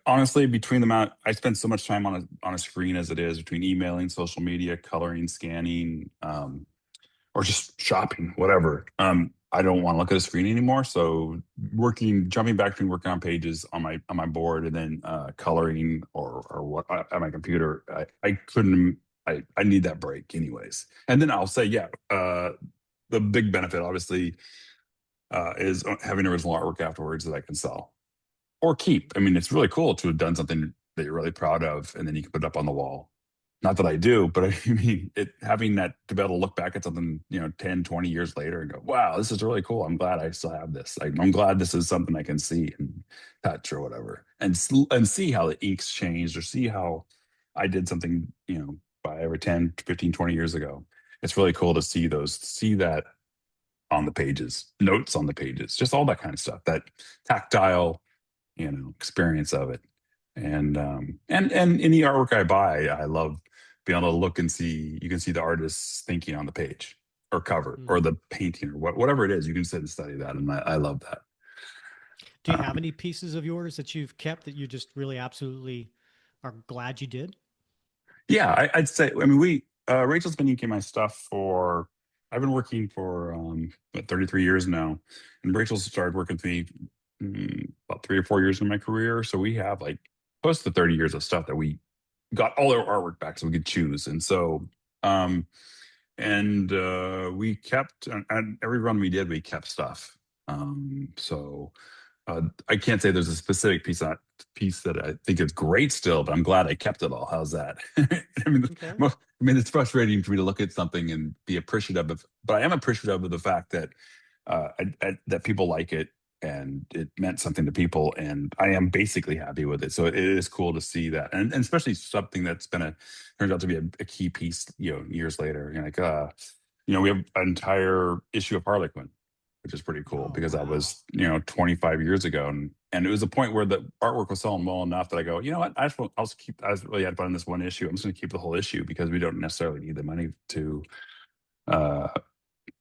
honestly, between the amount I spend so much time on a screen as it is, between emailing, social media, coloring, scanning, or just shopping, whatever. I don't want to look at a screen anymore. So jumping back between working on pages on my board and then coloring or what at my computer. I couldn't. I need that break anyways. And then I'll say, yeah, the big benefit obviously is having original artwork afterwards that I can sell or keep. I mean, it's really cool to have done something that you're really proud of, and then you can put it up on the wall. Not that I do, but I mean, having that to be able to look back at something, 10, 20 years later and go, wow, this is really cool. I'm glad I still have this. I'm glad this is something I can see and touch or whatever, and see how the inks changed or see how I did something, by over 10, 15, 20 years ago. It's really cool to see that on the pages, notes on the pages, just all that kind of stuff, that tactile, experience of it. And any artwork I buy, I love being able to look and see. You can see the artist's thinking on the page or cover or Mhm. the painting or whatever it is. You can sit and study that, and I love that. Do you have Um, any pieces of yours that you've kept that you just really absolutely are glad you did? yeah, I'd say. I mean, Rachel's been inking my stuff for. I've been working for about 33 years now, and Rachel's started working with me about 3 or 4 years in my career. So we have like close to 30 years of stuff that we got all our artwork back so we could choose. And so, um, we kept, and every run we did, we kept stuff. So I can't say there's a specific piece that I think is great still, but I'm glad I kept it all. How's that? I mean, Okay. I mean, it's frustrating for me to look at something and be appreciative of, but I am appreciative of the fact that that people like it and it meant something to people, and I am basically happy with it. So it is cool to see that, and especially something that's been turns out to be a key piece, years later. We have an entire issue of Harlequin, which is pretty cool Oh, because that wow. was 25 years ago, and it was a point where the artwork was selling well enough that I go, you know what, I'll just keep. I was really had fun in this one issue. I'm just going to keep the whole issue because we don't necessarily need the money to. Uh,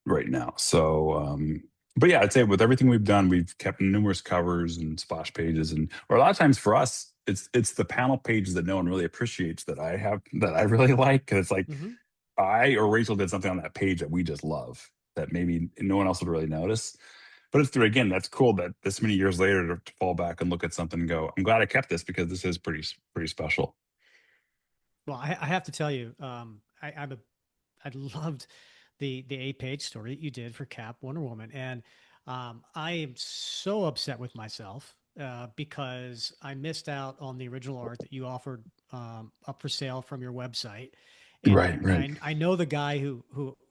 right now. So, but yeah, I'd say with everything we've done, we've kept numerous covers and splash pages, or a lot of times for us, it's the panel pages that no one really appreciates that I have that I really like. Because it's like Hmm. I or Rachel did something on that page that we just love that maybe no one else would really notice. But it's again, that's cool that this many years later to fall back and look at something and go, I'm glad I kept this because this is pretty special. Well, I have to tell you, I loved the 8 page story that you did for Cap Wonder Woman, and I am so upset with myself because I missed out on the original art that you offered up for sale from your website, and Right, right, I know the guy who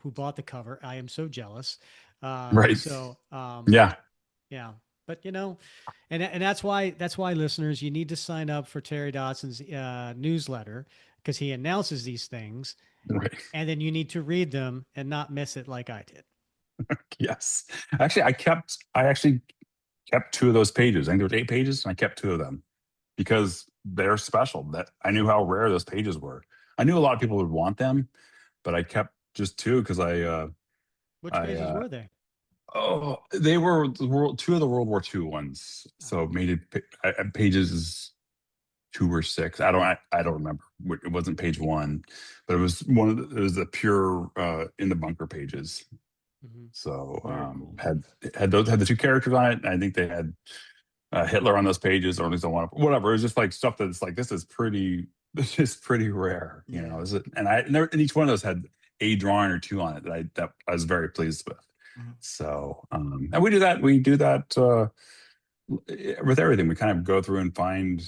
bought the cover. I am so jealous. right. So Yeah, yeah, but and that's why listeners, you need to sign up for Terry Dodson's newsletter because he announces these things, right. and then you need to read them and not miss it like I did. Yes. Actually, I actually kept two of those pages. I think there was 8 pages, and I kept two of them because they're special. That I knew how rare those pages were. I knew a lot of people would want them, but I kept just two because Which I pages were they? they were two of the World War II ones. So Oh, maybe pages 2 or 6. I don't remember. It wasn't page one, but it was it was the pure in the bunker pages. mhm. So Very cool. had the two characters on it. And I think they had Hitler on those pages, or at least I want whatever. It was just like stuff that's like this is pretty. This is pretty rare, Yeah. Is it? And each one of those had a drawing or two on it that I was very pleased with. Mhm. So and we do that. We do that with everything. We kind of go through and find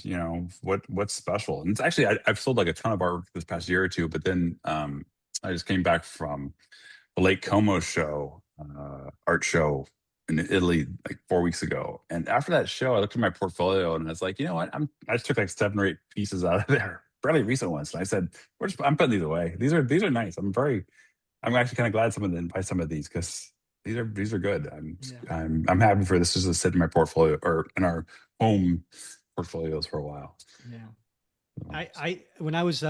what's special. And it's actually I've sold like a ton of art this past year or two, but then I just came back from the Lake Como show, art show in Italy like 4 weeks ago. And after that show, I looked at my portfolio and I was like, you know what? I just took like 7 or 8 pieces out of there, fairly recent ones. And I said, I'm putting these away. These are nice. I'm actually kind of glad someone didn't buy some of these because these are good. Yeah. I'm happy for this just to sit in my portfolio or in our home portfolios for a while. Yeah. I when I was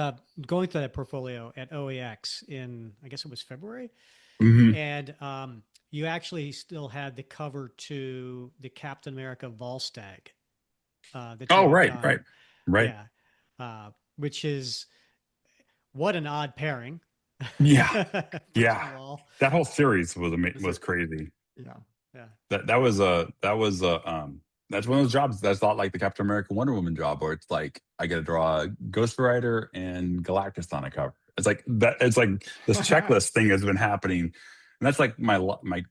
going through that portfolio at OAX in, I guess it was February, Mhm. and you actually still had the cover to the Captain America Volstagg that you Oh, had right, right, done. right. Yeah, which is what an odd pairing. Yeah, First of yeah. all, That whole series was Was was it? crazy. Yeah. Yeah. That's one of those jobs that's not like the Captain America Wonder Woman job where it's like I got to draw Ghost Rider and Galactus on a cover. It's like that. It's like this checklist thing has been happening, and that's like my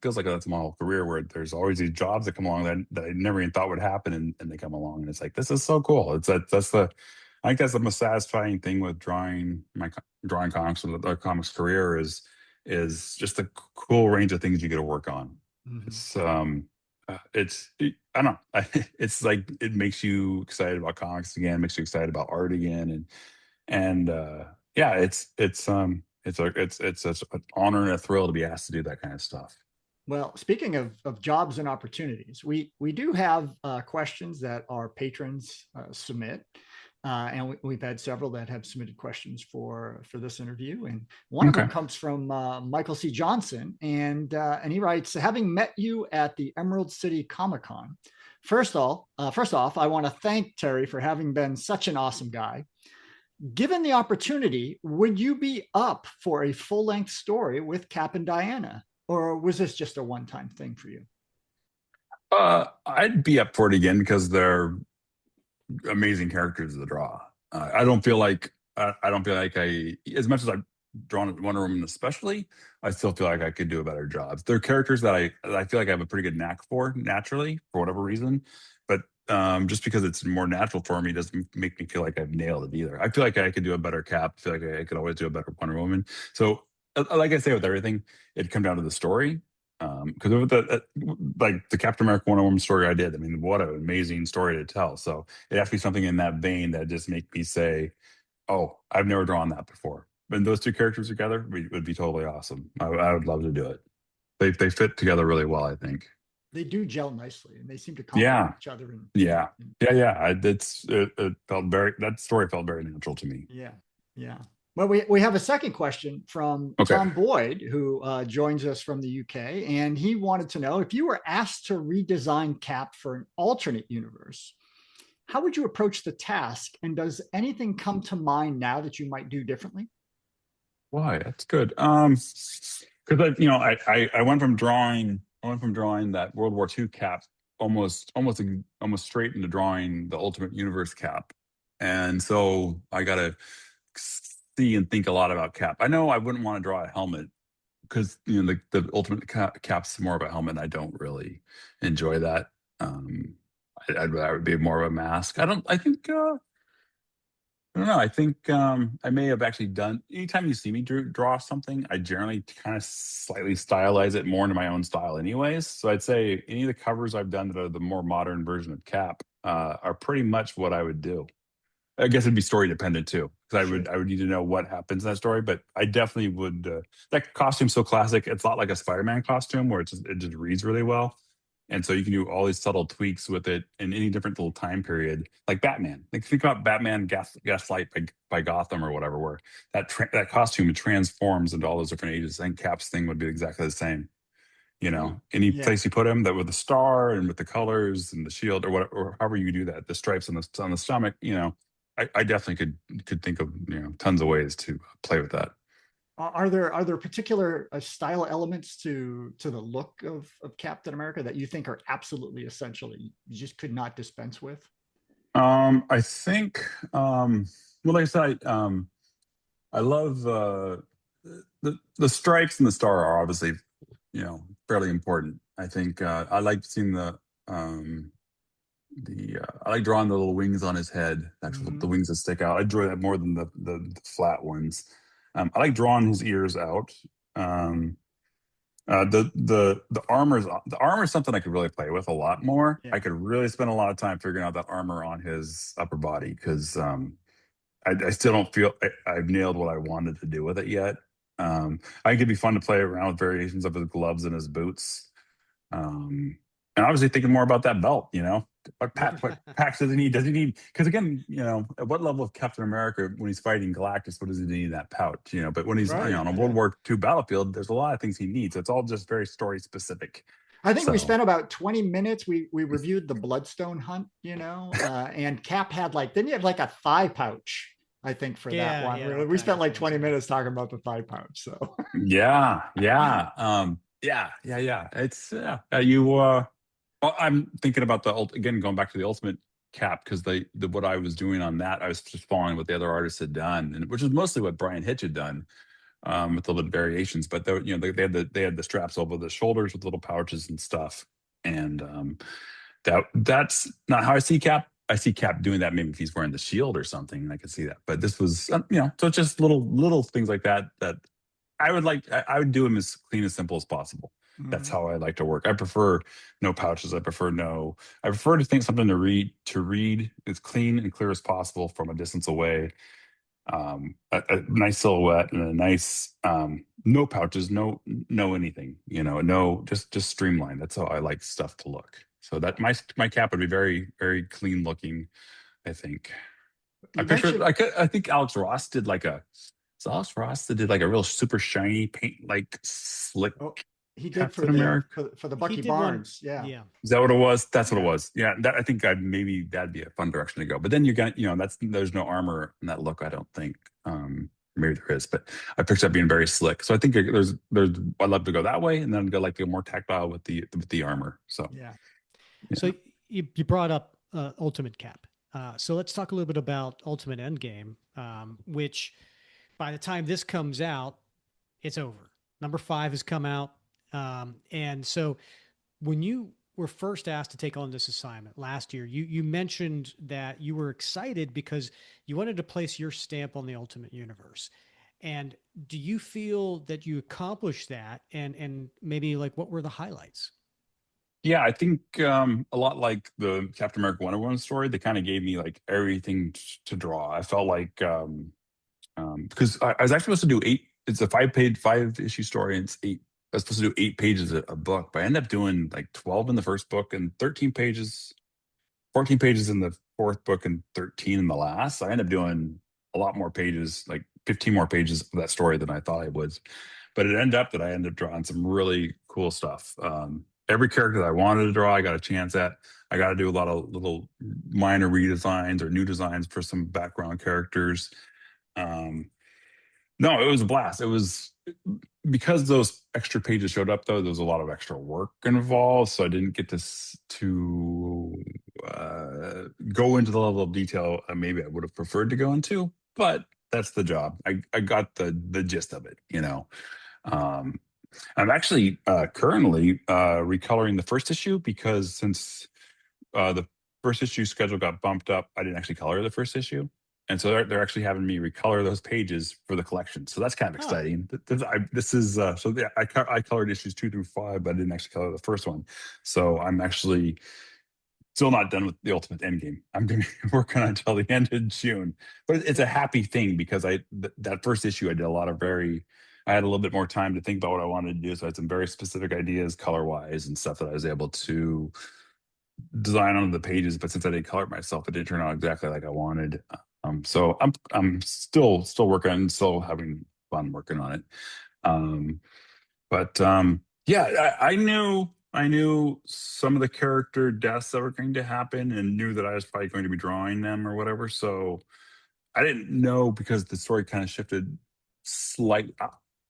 feels like that's my whole career where there's always these jobs that come along that I never even thought would happen, and they come along, and it's like this is so cool. That's the I think that's the most satisfying thing with drawing comics with our comics career is just the cool range of things you get to work on. It's I don't know. It's like it makes you excited about comics again, makes you excited about art again, and yeah, it's an honor and a thrill to be asked to do that kind of stuff. Well, speaking of jobs and opportunities, we do have questions that our patrons submit. And we've had several that have submitted questions for this interview, and one of Okay. them comes from Michael C. Johnson, and he writes, "Having met you at the Emerald City Comic Con, first off, I want to thank Terry for having been such an awesome guy. Given the opportunity, would you be up for a full-length story with Cap and Diana, or was this just a one-time thing for you?" I'd be up for it again because they're amazing characters to draw. I don't feel like as much as I've drawn Wonder Woman, especially, I still feel like I could do a better job. They're characters that I feel like I have a pretty good knack for naturally, for whatever reason. But just because it's more natural for me doesn't make me feel like I've nailed it either. I feel like I could do a better Cap. I feel like I could always do a better Wonder Woman. So, like I say with everything, it'd come down to the story. Because with like the Captain America Wonder Woman story I did, I mean, what an amazing story to tell. So it has to be something in that vein that just make me say, "Oh, I've never drawn that before." And those two characters together would be totally awesome. I would love to do it. They fit together really well, I think. They do gel nicely, and they seem to complement Yeah, each other. And yeah, yeah. It felt very that story felt very natural to me. yeah, yeah. Well, we have a second question from Okay. Tom Boyd, who joins us from the UK, and he wanted to know, if you were asked to redesign Cap for an alternate universe, how would you approach the task? And does anything come to mind now that you might do differently? Why? That's good. Because I went from drawing that World War II Cap almost straight into drawing the Ultimate Universe Cap, and so I got to see and think a lot about Cap. I know I wouldn't want to draw a helmet because the Ultimate Cap's more of a helmet. And I don't really enjoy that. I'd rather it be more of a mask. I don't know. I think I may have actually done. Anytime you see me draw something, I generally kind of slightly stylize it more into my own style, anyways. So I'd say any of the covers I've done that are the more modern version of Cap are pretty much what I would do. I guess it'd be story dependent too, because I would need to know what happens in that story. But I definitely would. That costume's so classic. It's not like a Spider-Man costume where it just reads really well. And so you can do all these subtle tweaks with it in any different little time period, like Batman. Like think about Batman Gaslight by Gotham or whatever, where that costume transforms into all those different ages. I think Cap's thing would be exactly the same. Any Yeah. place you put him, that with the star and with the colors and the shield or whatever, or however you do that, the stripes on the stomach. I definitely could think of tons of ways to play with that. Are there particular style elements to the look of Captain America that you think are absolutely essential that you just could not dispense with? I think, well, like I said, I love the stripes and the star are obviously, fairly important. I think I like seeing I like drawing the little wings on his head, actually the wings that stick out. I enjoy that more than the flat ones. I like drawing his ears out. The armor is something I could really play with a lot more. Yeah. I could really spend a lot of time figuring out that armor on his upper body because I still don't feel I've nailed what I wanted to do with it yet. I think it'd be fun to play around with variations of his gloves and his boots. And obviously thinking more about that belt, what packs does he need? Does he need, because again, at what level of Captain America when he's fighting Galactus, what does he need in that pouch? But when he's Right, on a yeah. World War II battlefield, there's a lot of things he needs. It's all just very story specific. I think we So spent about 20 minutes. We reviewed the Bloodstone Hunt, and Cap had didn't he have like a thigh pouch? I think for that Yeah, one. yeah, all We kinds spent of like things, 20 yeah. minutes talking about the thigh pouch. So yeah. Yeah. It's well, I'm thinking about again going back to the Ultimate Cap because the what I was doing on that, I was just following what the other artists had done, and which is mostly what Brian Hitch had done, with a little variations. But they had the straps over the shoulders with little pouches and stuff, and that's not how I see Cap. I see Cap doing that maybe if he's wearing the shield or something, and I could see that. But this was so it's just little things like that that I would do them as clean as simple as possible. That's Mhm. how I like to work. I prefer no pouches. I prefer to think something to read as clean and clear as possible from a distance away. A nice silhouette and a nice no pouches, no anything, no just streamlined. That's how I like stuff to look. So that my cap would be very, very clean looking, I think. I You picture mentioned, I think Alex Ross did like a so Alex Ross that did like a real super shiny paint, like slick oh, he did Captain America. for the He Bucky did one. Barnes. Yeah. Yeah. Is that what it was? That's what it Yeah. was. Yeah, that I think maybe that'd be a fun direction to go. But then you're gonna, there's no armor in that look. I don't think. Maybe there is, but I picture that being very slick. So I think there's I'd love to go that way, and then go like the more tactile with the armor. So Yeah. So yeah, you brought up Ultimate Cap. So let's talk a little bit about Ultimate Endgame, which by the time this comes out, it's over. Number 5 has come out. And so when you were first asked to take on this assignment last year, you mentioned that you were excited because you wanted to place your stamp on the Ultimate Universe. And do you feel that you accomplished that? And maybe like what were the highlights? yeah. I think a lot like the Captain America Wonder Woman story, they kind of gave me like everything to draw. I felt like because I was actually supposed to do eight. It's a 5 issue story, and it's eight. I was supposed to do 8 pages a book, but I ended up doing like 12 in the first book and 13 pages 14 pages in the fourth book and 13 in the last. So I ended up doing a lot more pages, like 15 more pages of that story than I thought I would. But it ended up that I ended up drawing some really cool stuff. Every character that I wanted to draw, I got a chance at. I got to do a lot of little minor redesigns or new designs for some background characters. Um, no, it was a blast. It was because those extra pages showed up though. There was a lot of extra work involved, so I didn't get go into the level of detail maybe I would have preferred to go into. But that's the job. I got the gist of it. Um, I'm actually currently recoloring the first issue because since the first issue schedule got bumped up, I didn't actually color the first issue. And so they're actually having me recolor those pages for the collection. So that's kind of Oh, exciting. This is so yeah, I colored issues 2 through 5, but I didn't actually color the first one. So I'm actually still not done with the Ultimate Endgame. I'm going to be working on until the end of June. But it's a happy thing because that first issue I did I had a little bit more time to think about what I wanted to do. So I had some very specific ideas color wise and stuff that I was able to design on the pages, but since I didn't color it myself, it didn't turn out exactly like I wanted. So I'm still working and still having fun working on it. Um, but yeah, I knew some of the character deaths that were going to happen, and knew that I was probably going to be drawing them or whatever. So I didn't know because the story kind of shifted slightly.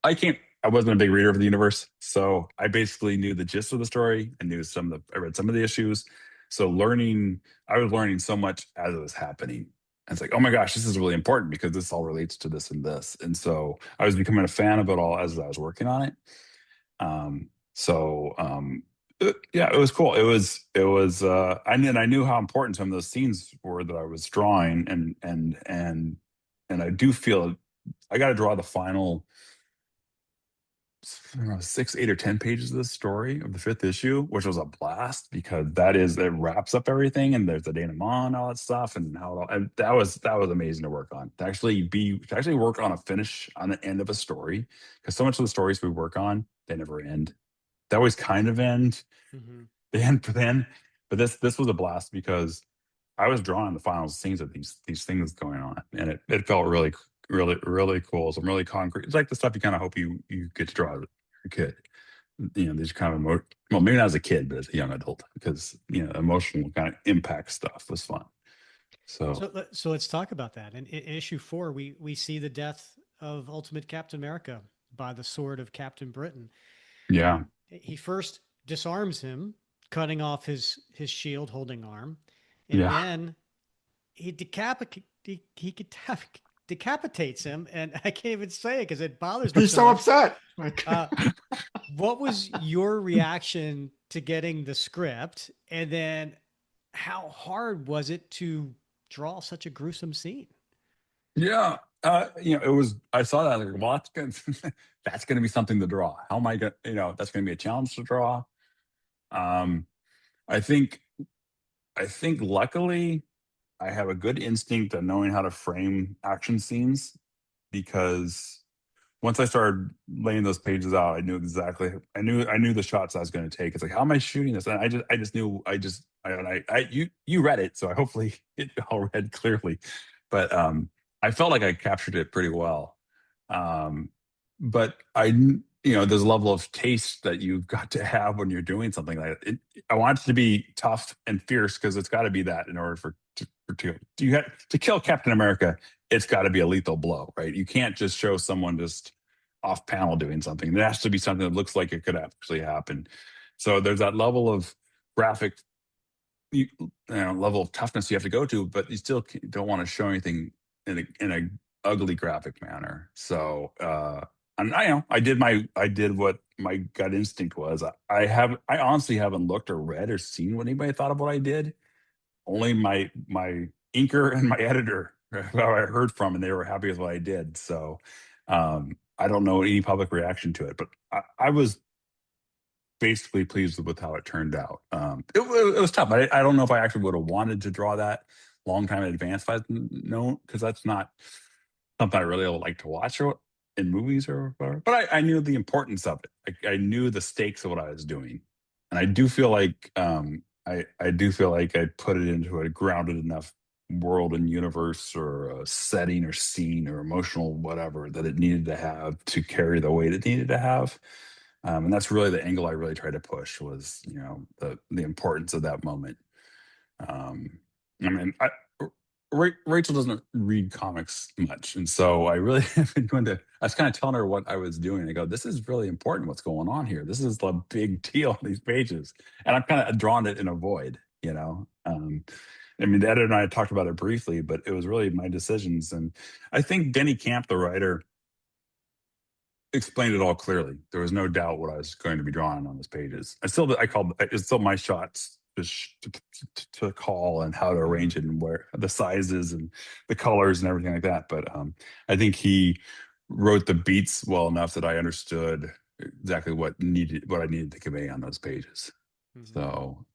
I can't. I wasn't a big reader of the universe, so I basically knew the gist of the story. I read some of the issues. So I was learning so much as it was happening. And it's like, oh my gosh, this is really important because this all relates to this and this. And so I was becoming a fan of it all as I was working on it. So yeah, it was cool. I knew how important some of those scenes were that I was drawing, and I do feel I got to draw the final, I don't know, 6, 8, or 10 pages of the story of the fifth issue, which was a blast because it wraps up everything, and there's the denouement and all that stuff, and and that was amazing to work on. To actually work on on the end of a story, because so much of the stories we work on, they never end. They always kind of end. mm-hmm. They end for then, but this was a blast because I was drawing the final scenes of these things going on, and it felt really, really, really cool. Some really concrete. It's like the stuff you kind of hope you get to draw as a kid. These kind of well, maybe not as a kid, but as a young adult, because emotional kind of impact stuff was fun. So So let's talk about that. In issue 4, we see the death of Ultimate Captain America by the sword of Captain Britain. yeah, he first disarms him, cutting off his shield holding arm, and Yeah. then decapitates him. And I can't even say it because it bothers me He's so so much. upset. Like, What was your reaction to getting the script, and then how hard was it to draw such a gruesome scene? Yeah. It was, I saw that, like, well, that's going to be something to draw. How am I going to, that's going to be a challenge to draw. Um, I think, luckily I have a good instinct at knowing how to frame action scenes, because once I started laying those pages out, I knew exactly, I knew the shots I was going to take. It's like, how am I shooting this? And I just knew, you read it. So I hopefully it all read clearly, but, I felt like I captured it pretty well. Um, but there's a level of taste that you've got to have when you're doing something like that. I want it to be tough and fierce, because it's got to be that in order you have to kill Captain America. It's got to be a lethal blow, right? You can't just show someone just off panel doing something. There has to be something that looks like it could actually happen. So there's that level of graphic, level of toughness you have to go to, but you still don't want to show anything in a ugly graphic manner. So, and I did what my gut instinct was. I honestly haven't looked or read or seen what anybody thought of what I did. Only my inker and my editor, who I heard from, and they were happy with what I did. So, I don't know any public reaction to it, but I was basically pleased with how it turned out. It was tough. I don't know if I actually would have wanted to draw that long time in advance, if I'd known, because that's not something I really like to watch in movies or whatever. But I knew the importance of it. I knew the stakes of what I was doing, and I do feel like, I do feel like I put it into a grounded enough world and universe, or a setting or scene or emotional whatever, that it needed to have to carry the weight it needed to have. And that's really the angle I really tried to push, was, the importance of that moment. Um, I mean, Rachel doesn't read comics much, and so I really have been going to. I was kind of telling her what I was doing. I go, "This is really important. What's going on here? This is the big deal on these pages," and I'm kind of drawn it in a void. I mean, the editor and I had talked about it briefly, but it was really my decisions, and I think Denny Camp, the writer, explained it all clearly. There was no doubt what I was going to be drawing on those pages. It's still my shots to call, and how to arrange it, and where the sizes and the colors and everything like that. But, I think he wrote the beats well enough that I understood exactly what I needed to convey on those pages. Mhm. So,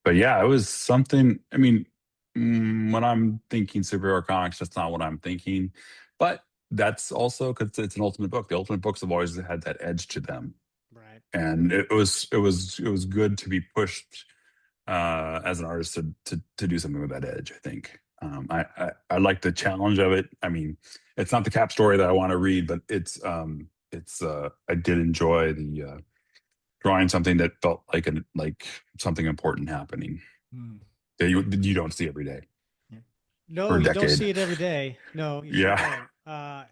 but yeah, it was something. I mean, when I'm thinking superhero comics, that's not what I'm thinking. But that's also because it's an ultimate book. The ultimate books have always had that edge to them, Right. and it was good to be pushed, as an artist, to do something with that edge. I think, I like the challenge of it. I mean, it's not the Cap story that I want to read, but I did enjoy the, drawing something that felt like something important happening that you don't see every day No, or a you don't decade. see it every day. No, you sure Yeah. don't.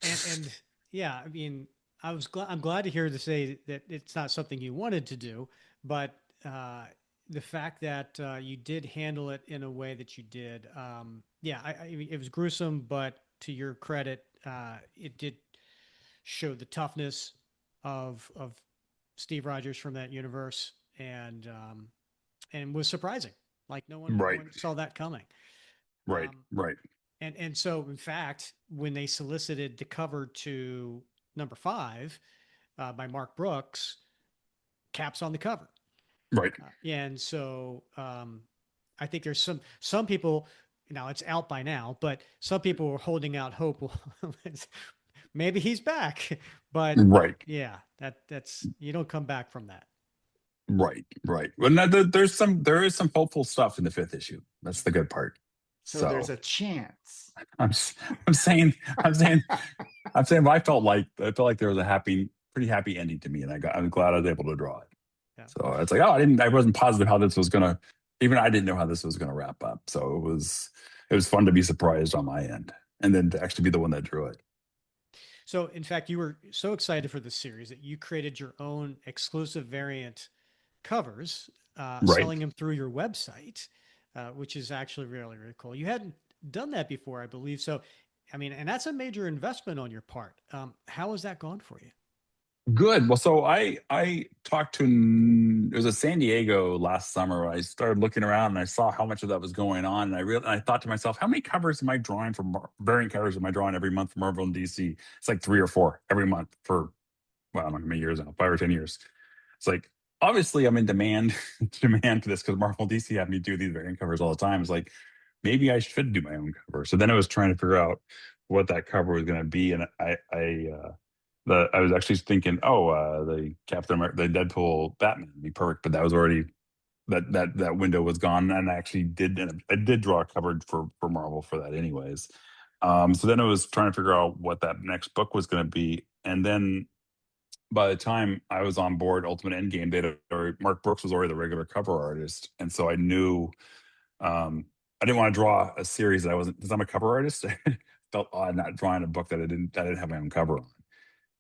And yeah, I mean, I'm glad to hear to say that it's not something you wanted to do, but the fact that you did handle it in a way that you did, yeah, I mean, it was gruesome, but to your credit, it did show the toughness of Steve Rogers from that universe, and was surprising. Like no Right. one saw that coming. Right. Um, Right. and so, in fact, when they solicited the cover to number 5 by Mark Brooks, Cap's on the cover. Right. And so I think there's some people, now it's out by now, but some people were holding out hope. Well, maybe he's back, but Right. yeah, that's you don't come back from that. Right. Right. Well, no, there is some hopeful stuff in the 5th issue. That's the good part. so there's So a chance. I'm s- I'm saying I'm saying I'm saying I felt like there was a pretty happy ending to me, and I'm glad I was able to draw it. Yeah. So it's like, oh, I wasn't positive how this was gonna. Even I didn't know how this was gonna wrap up. So it was fun to be surprised on my end, and then to actually be the one that drew it. So, in fact, you were so excited for this series that you created your own exclusive variant covers, Right. selling them through your website, which is actually really, really cool. You hadn't done that before, I believe. So, I mean, and that's a major investment on your part. How has that gone for you? Good. Well, so I talked to it was at San Diego last summer. I started looking around and I saw how much of that was going on, and I thought to myself, how many covers am I drawing for variant covers am I drawing every month for Marvel and DC? It's like 3 or 4 every month for, well, I don't know how many years now, 5 or 10 years. It's like, obviously I'm in demand demand for this because Marvel and DC have me do these variant covers all the time. It's like, maybe I should do my own cover. So then I was trying to figure out what that cover was going to be, and I was actually thinking, oh, the Captain America, the Deadpool Batman would be perfect, but that was already that window was gone, and I did draw a cover for Marvel for that anyways. So then I was trying to figure out what that next book was going to be, and then by the time I was on board Ultimate Endgame, Mark Brooks was already the regular cover artist, and so I knew I didn't want to draw a series that I wasn't, because I'm a cover artist. I felt odd not drawing a book that I didn't have my own cover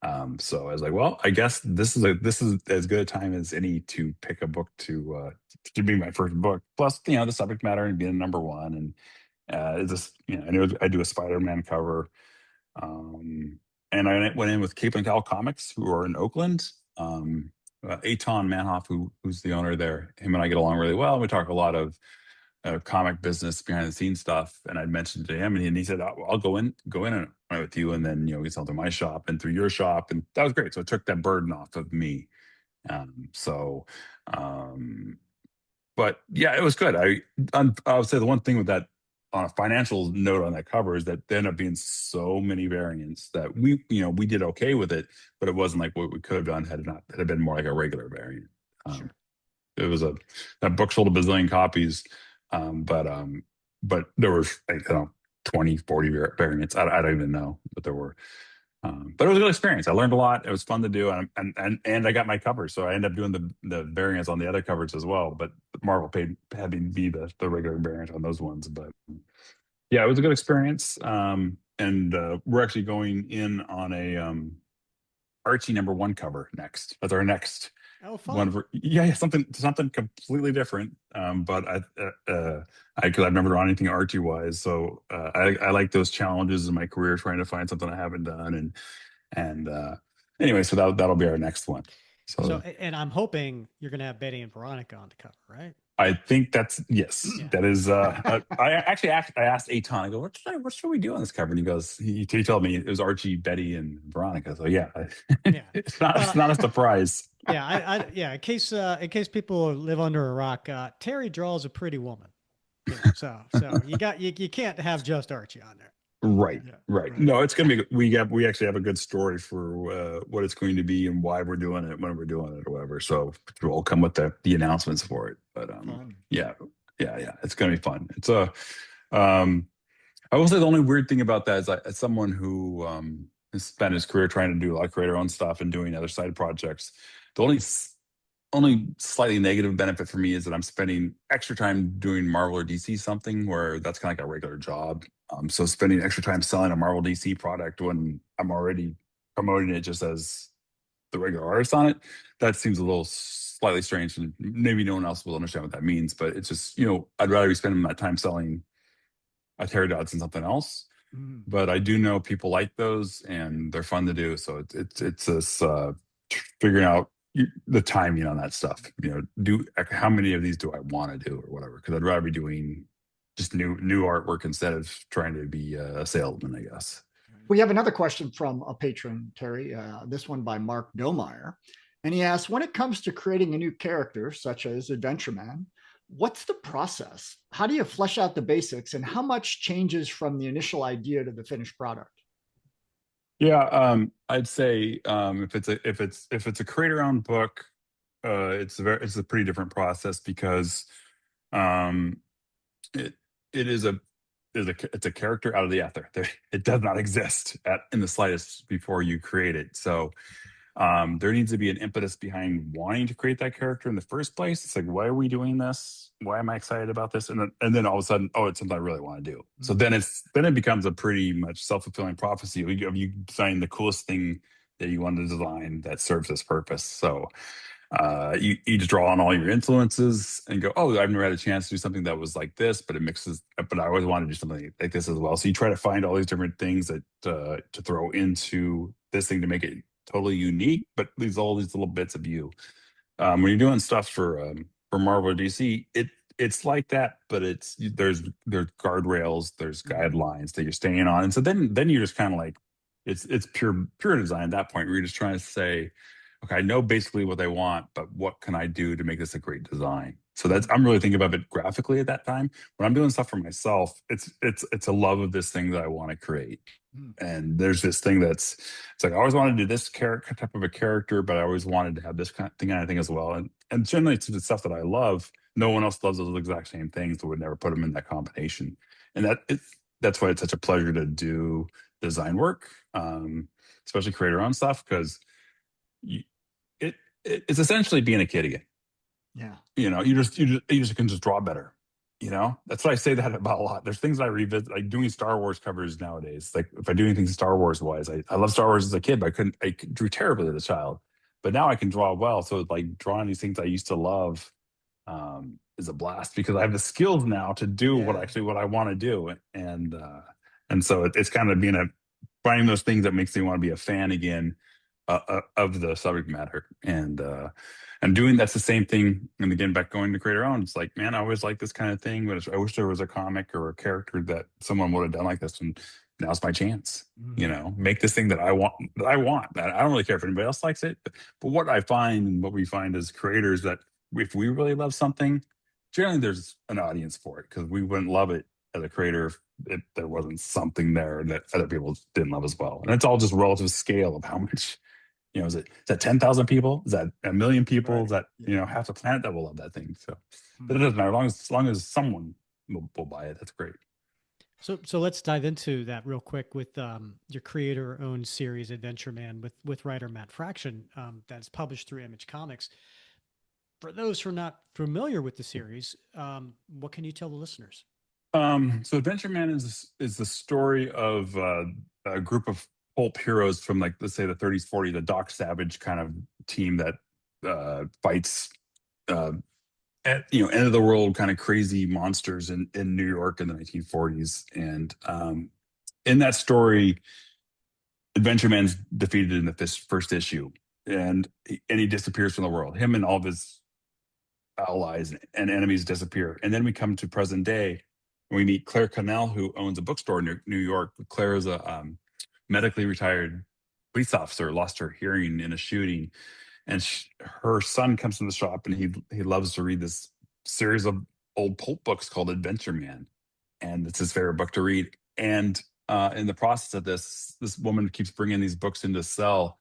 on. So I was like, well, I guess this is as good a time as any to pick a book to be my first book. Plus, the subject matter and being number one, and it's just, I knew I do a Spider-Man cover, and I went in with Cape and Cowl Comics, who are in Oakland. Aton Manhoff, who's the owner there, him and I get along really well. We talk a lot of comic business behind the scenes stuff, and I mentioned to him, and he said, I'll go in and with you, and then we sell through my shop and through your shop, and that was great. So it took that burden off of me. So, but yeah, it was good. I would say the one thing with that, on a financial note on that cover, is that there ended up being so many variants that we did okay with it, but it wasn't like what we could have done had it been more like a regular variant. Um, Sure. it was that book sold a bazillion copies, but there were, I don't know, 20, 40 variants. I don't even know, but there were. But it was a good experience. I learned a lot. It was fun to do, and I got my covers, so I ended up doing the variants on the other covers as well. But Marvel had me be the regular variant on those ones. But yeah, it was a good experience. And we're actually going in on a Archie #1 cover next. That's our next Oh, one fun. of yeah, something completely different. But because I've never done anything Archie wise, so I like those challenges in my career, trying to find something I haven't done, and anyway, so that'll be our next one. So, So and I'm hoping you're going to have Betty and Veronica on the cover, right? I think that's, yes, Yeah. that is. I asked Aton, I go, what should we do on this cover? And he told me it was Archie, Betty, and Veronica. So yeah, Yeah. it's Well, not a surprise. yeah, yeah. In case people live under a rock, Terry draws a pretty woman. So you can't have just Archie on there. Right, Yeah, right. right. No, it's gonna be. We actually have a good story for what it's going to be and why we're doing it, when we're doing it, or whatever. So we'll come with the announcements for it. But Fun. yeah, yeah, it's gonna be fun. It's a I will say the only weird thing about that is, as someone who has spent his career trying to do a lot of creator own stuff and doing other side projects, the only slightly negative benefit for me is that I'm spending extra time doing Marvel or DC something where that's kind of like a regular job. So spending extra time selling a Marvel DC product when I'm already promoting it just as the regular artist on it, that seems a little slightly strange, and maybe no one else will understand what that means. But it's just, I'd rather be spending that time selling a Terry Dodson something else. Mm. But I do know people like those, and they're fun to do. So it's this figuring out the timing on that stuff. Do how many of these do I want to do or whatever? Because I'd rather be doing just new artwork instead of trying to be a salesman, I guess. We have another question from a patron, Terry. This one by Mark Domeyer. And he asks, when it comes to creating a new character, such as Adventure Man, what's the process? How do you flesh out the basics, and how much changes from the initial idea to the finished product? Yeah, I'd say if it's a creator-owned book, it's a pretty different process because um, it it it's a character out of the ether. It does not exist in the slightest before you create it. So There needs to be an impetus behind wanting to create that character in the first place. It's like, why are we doing this? Why am I excited about this? And then all of a sudden, oh, it's something I really want to do. So then it becomes a pretty much self-fulfilling prophecy of you designing the coolest thing that you want to design that serves this purpose. So you just draw on all your influences and go, oh, I've never had a chance to do something that was like this, but it mixes, but I always want to do something like this as well. So you try to find all these different things that to throw into this thing to make it totally unique, but leaves all these little bits of you. When you're doing stuff for Marvel or DC, it's like that, but there's guardrails, there's guidelines that you're staying on, and so then you're just kind of like it's pure design at that point where you're just trying to say, okay, I know basically what they want, but what can I do to make this a great design? So I'm really thinking about it graphically at that time. When I'm doing stuff for myself, it's a love of this thing that I want to create. And there's this thing it's like I always wanted to do this character type of a character, but I always wanted to have this kind of thing as well. And generally it's the stuff that I love. No one else loves those exact same things, so would never put them in that combination. And that's why it's such a pleasure to do design work, especially create our own stuff, because it's essentially being a kid again. Yeah. You just can just draw better. That's what I say that about a lot. There's things I revisit, like doing Star Wars covers nowadays. Like if I do anything Star Wars wise, I love Star Wars as a kid, but I drew terribly as a child. But now I can draw well. So like drawing these things I used to love is a blast because I have the skills now to do what I want to do. And so it's kind of finding those things that makes me want to be a fan again of the subject matter. And doing that's the same thing. And again, back going to create our own. It's like, man, I always like this kind of thing, but I wish there was a comic or a character that someone would have done like this. And now's my chance. Make this thing that I want. I don't really care if anybody else likes it. But what we find as creators that if we really love something, generally there's an audience for it because we wouldn't love it as a creator if there wasn't something there that other people didn't love as well. And it's all just relative scale of how much. Is that 10,000 people? Is that 1 million people? Right. Is that half the planet that will love that thing? So, but it doesn't matter as long as someone will buy it. That's great. So let's dive into that real quick with your creator-owned series, Adventure Man, with writer Matt Fraction, that's published through Image Comics. For those who are not familiar with the series, what can you tell the listeners? So Adventure Man is the story of a group of pulp heroes from, like, let's say the 30s, 40s, the Doc Savage kind of team that fights end of the world kind of crazy monsters in New York in the 1940s. And in that story, Adventure Man's defeated in the first issue, and he disappears from the world. Him and all of his allies and enemies disappear. And then we come to present day, and we meet Claire Connell, who owns a bookstore in New York. Claire is a medically retired police officer, lost her hearing in a shooting, and her son comes to the shop, and he loves to read this series of old pulp books called Adventure Man, and it's his favorite book to read. And in the process of this woman keeps bringing these books into cell,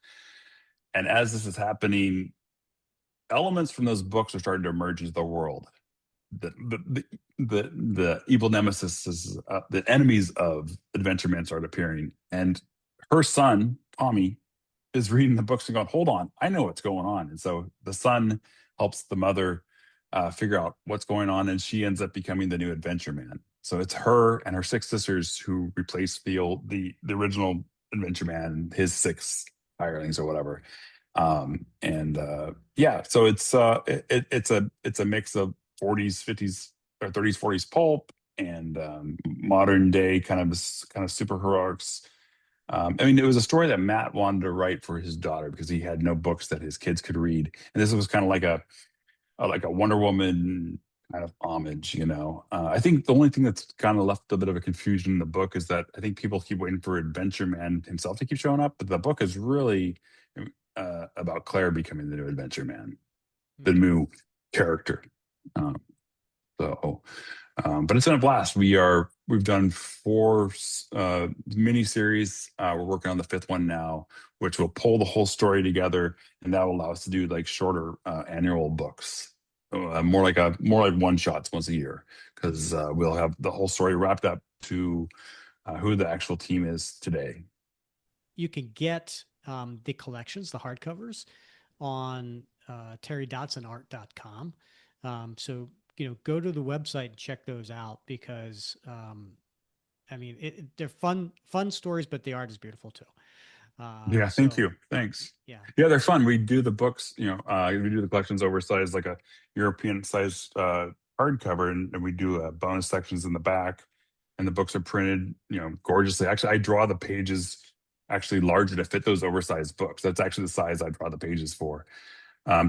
and as this is happening, elements from those books are starting to emerge into the world. The evil nemesis is the enemies of Adventure Man start appearing, and her son Tommy is reading the books and going, hold on, I know what's going on. And so the son helps the mother figure out what's going on, and she ends up becoming the new Adventure Man. So it's her and her 6 sisters who replace the original Adventure Man, his 6 hirelings or whatever. So it's a mix of 40s, 50s, or 30s, 40s pulp and modern day kind of superheroics. It was a story that Matt wanted to write for his daughter because he had no books that his kids could read, and this was kind of like a Wonder Woman kind of homage. I think the only thing that's kind of left a bit of a confusion in the book is that I think people keep waiting for Adventure Man himself to keep showing up, but the book is really about Claire becoming the new Adventure Man, the new character. But it's been a blast. We've done 4 miniseries. We're working on the 5th one now, which will pull the whole story together, and that will allow us to do like shorter annual books, more like one shots once a year, because we'll have the whole story wrapped up to who the actual team is today. You can get the collections, the hardcovers, on terrydodsonart.com. So, go to the website and check those out because, I mean, they're fun stories, but the art is beautiful too. Yeah, thank So you. Thanks. yeah, Yeah, they're fun. We do the books, we do the collections oversized like a European sized hardcover, and we do bonus sections in the back, and the books are printed, gorgeously. Actually, I draw the pages actually larger to fit those oversized books. That's actually the size I draw the pages for.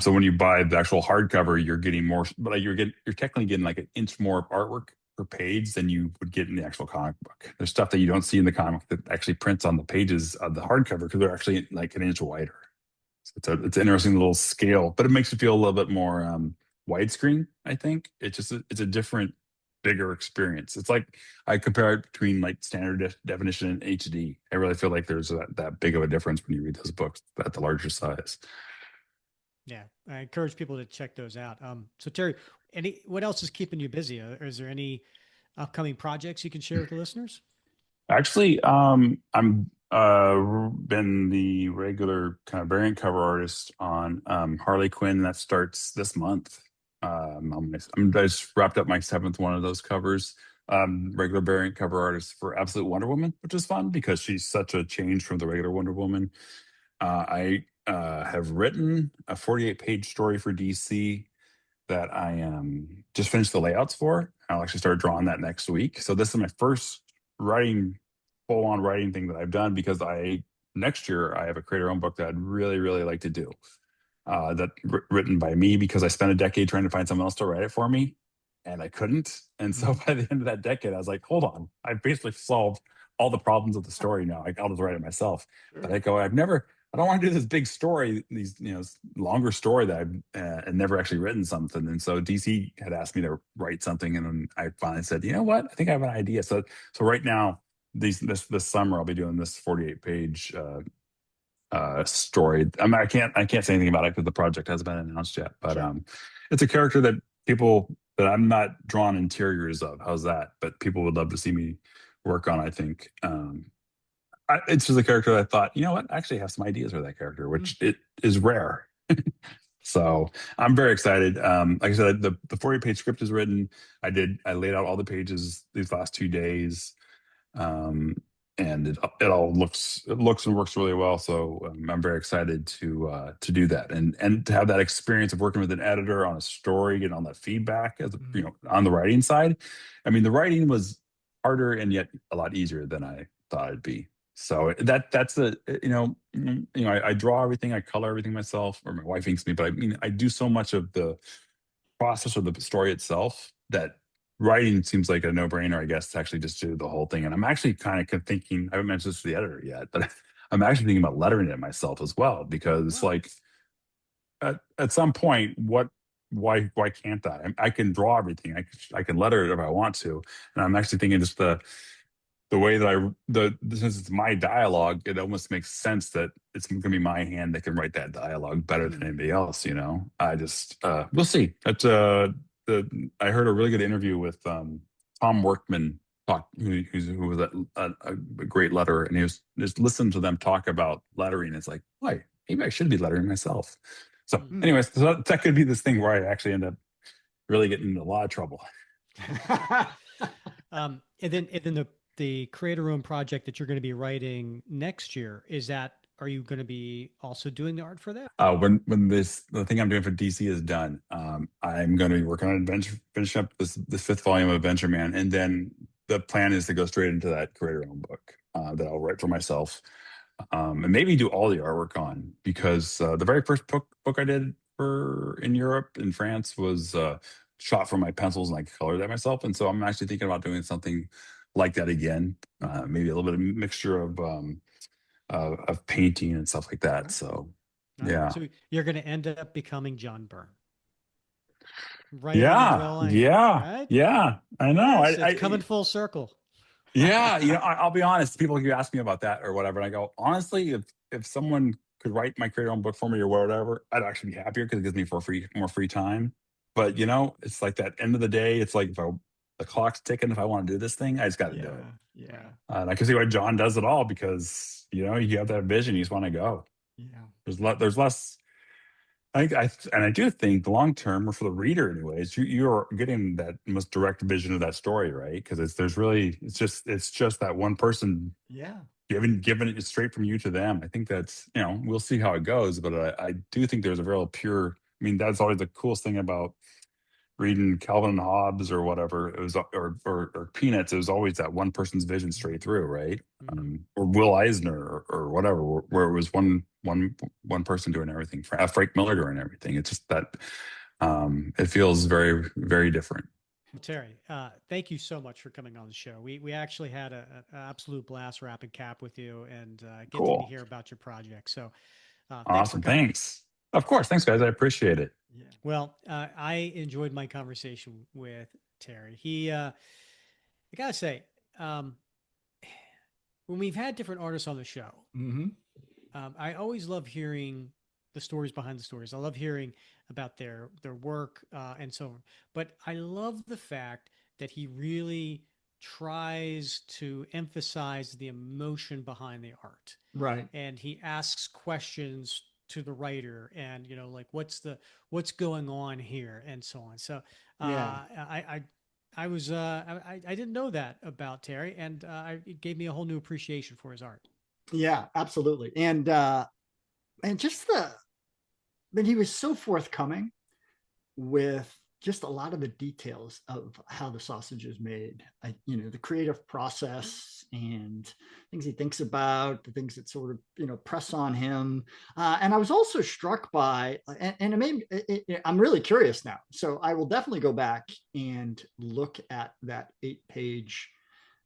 So when you buy the actual hardcover, you're getting more, but like you're technically getting like an inch more artwork per page than you would get in the actual comic book. There's stuff that you don't see in the comic that actually prints on the pages of the hardcover because they're actually like an inch wider. So it's an interesting little scale, but it makes you feel a little bit more widescreen. I think it's a different, bigger experience. It's like I compare it between like standard definition and HD. I really feel like there's that big of a difference when you read those books at the larger size. yeah, I encourage people to check those out. So Terry, what else is keeping you busy? Or is there any upcoming projects you can share with the listeners? Actually, I'm been the regular kind of variant cover artist on Harley Quinn that starts this month. I just wrapped up my seventh one of those covers. Regular variant cover artist for Absolute Wonder Woman, which is fun because she's such a change from the regular Wonder Woman. I have written a 48-page story for DC that I just finished the layouts for. I'll actually start drawing that next week. So this is my first writing, full on writing thing that I've done because next year I have a creator owned book that I'd really, really like to do. Written by me because I spent a decade trying to find someone else to write it for me and I couldn't. And so by the end of that decade, I was like, hold on, I basically solved all the problems of the story now. I'll just write it myself. But I go, I don't want to do this big story, these, longer story that I've never actually written something. And so DC had asked me to write something. And then I finally said, you know what? I think I have an idea. So right now, this summer, I'll be doing this 48-page story. I can't say anything about it because the project hasn't been announced yet. But Sure. it's a character that I'm not drawn interiors of. How's that? But people would love to see me work on. I think it's just a character that I thought, you know what, I actually have some ideas for that character, which it is rare. So I'm very excited. Like I said, the 40-page script is written. I laid out all the pages these last 2 days. And it all looks and works really well. So I'm very excited to do that and to have that experience of working with an editor on a story, getting all that feedback as on the writing side. I mean, the writing was harder and yet a lot easier than I thought it'd be. So that's I draw everything, I color everything myself, or my wife inks me. But I mean, I do so much of the process of the story itself that writing seems like a no-brainer, I guess, to actually just do the whole thing. And I'm actually kind of thinking, I haven't mentioned this to the editor yet, but I'm actually thinking about lettering it myself as well, because Wow. like at some point, why can't I can draw everything. I can letter it if I want to. And I'm actually thinking just the way that since it's my dialogue, it almost makes sense that it's going to be my hand that can write that dialogue better than anybody else. I just we'll see. I heard a really good interview with Tom Workman who was a great letterer, and he was just listening to them talk about lettering. It's like, why? Maybe I should be lettering myself. So, anyways, so that could be this thing where I actually end up really getting into a lot of trouble. And then the creator room project that you're going to be writing next year, are you going to be also doing the art for that? When the thing I'm doing for DC is done, I'm going to be working on Adventure, finish up this fifth volume of Adventure Man, and then the plan is to go straight into that creator own book that I'll write for myself, and maybe do all the artwork on, because the very first book I did in Europe, in France, was shot from my pencils and I colored that myself, and so I'm actually thinking about doing something like that again, maybe a little bit of mixture of painting and stuff like that. So, yeah. So you're going to end up becoming John Byrne. Right on the Yeah. real line. Yeah. Right? Yeah. I know. Yes, it's coming full circle. Yeah. I'll be honest. People keep asking me about that or whatever. And I go, honestly, if someone could write my creator own book for me or whatever, I'd actually be happier because it gives me more free time. But it's like that end of the day, it's like the clock's ticking. If I want to do this thing, I just got to do it. Yeah. And I can see why John does it all, because you have that vision. You just want to go. Yeah. There's less. I do think the long term, or for the reader, anyways, you're getting that most direct vision of that story, right? Because it's just that one person Yeah. giving it straight from you to them. I think that's, we'll see how it goes, but I do think there's a real pure. I mean, that's always the coolest thing about reading Calvin and Hobbes or whatever. It was, or Peanuts. It was always that one person's vision straight through, right? Or Will Eisner, or whatever, where it was one person doing everything. Frank Miller doing everything. It's just that it feels very, very different. Terry, thank you so much for coming on the show. We actually had an absolute blast wrapping cap with you and getting Cool. to hear about your project. So thanks for Awesome. coming. Thanks. Of course. Thanks, guys. I appreciate it. Yeah. Well, I enjoyed my conversation with Terry. I gotta say, when we've had different artists on the show, Mm-hmm. I always love hearing the stories behind the stories. I love hearing about their work and so on. But I love the fact that he really tries to emphasize the emotion behind the art, Right. and he asks questions to the writer, and like what's going on here, and so on. So Yeah. I was I didn't know that about Terry, and it gave me a whole new appreciation for his art. Yeah, absolutely. And just but he was so forthcoming with just a lot of the details of how the sausage is made. The creative process and things he thinks about, the things that sort of press on him. And I was also struck by, and I'm really curious now. So I will definitely go back and look at that 8-page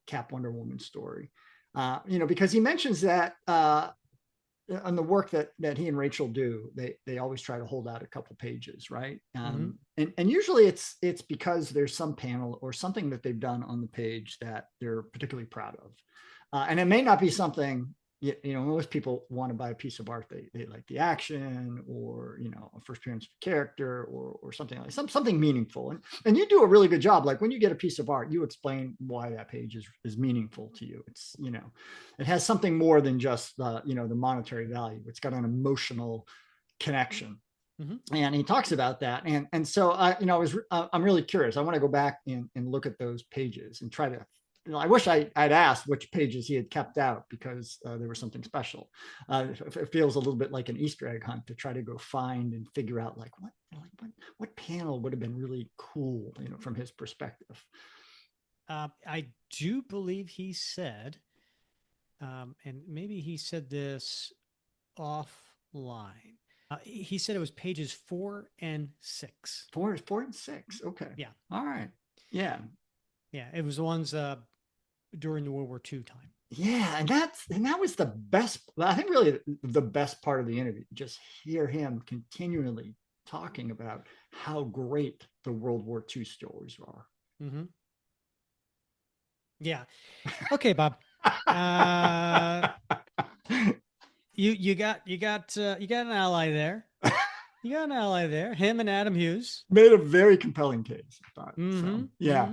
Cap Wonder Woman story. Because he mentions that on the work that he and Rachel do, they always try to hold out a couple pages, right? And usually it's because there's some panel or something that they've done on the page that they're particularly proud of, and it may not be something. Most people want to buy a piece of art. They like the action, or a first appearance of a character, or something like something meaningful. And you do a really good job. Like when you get a piece of art, you explain why that page is meaningful to you. It's it has something more than just the monetary value. It's got an emotional connection. And he talks about that, and so I'm really curious. I want to go back and look at those pages and try to. I wish I'd asked which pages he had kept out, because there was something special. It feels a little bit like an Easter egg hunt to try to go find and figure out what panel would have been really cool, from his perspective. I do believe he said, and maybe he said this offline. He said it was pages 4 and 6. 4 and 6. Okay. Yeah. All right. Yeah. Yeah. It was the ones during the World War II time. Yeah, and that was the best. I think really the best part of the interview. Just hear him continually talking about how great the World War II stories are. Yeah. Okay, Bob. You got an ally there. You got an ally there. Him and Adam Hughes made a very compelling case, I thought. So, yeah.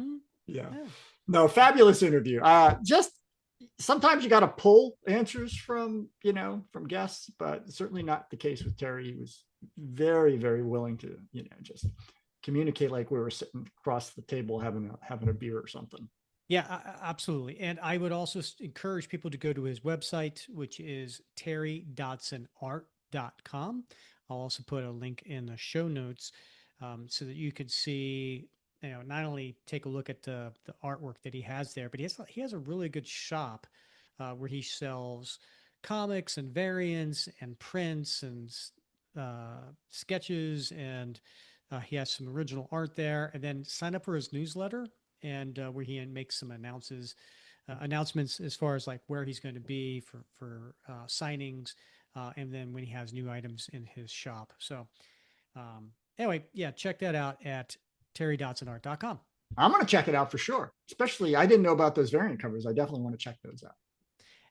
No, fabulous interview. Just sometimes you got to pull answers from guests, but certainly not the case with Terry. He was very, very willing to just communicate like we were sitting across the table having a beer or something. Yeah, absolutely. And I would also encourage people to go to his website, which is terrydodsonart.com. I'll also put a link in the show notes so that you could see, not only take a look at the artwork that he has there, but he has a really good shop where he sells comics and variants and prints and sketches, and he has some original art there. And then sign up for his newsletter, and where he makes some announcements as far as like where he's going to be for signings, and then when he has new items in his shop. So anyway, yeah, check that out at terrydodsonart.com. I'm going to check it out for sure. Especially, I didn't know about those variant covers. I definitely want to check those out.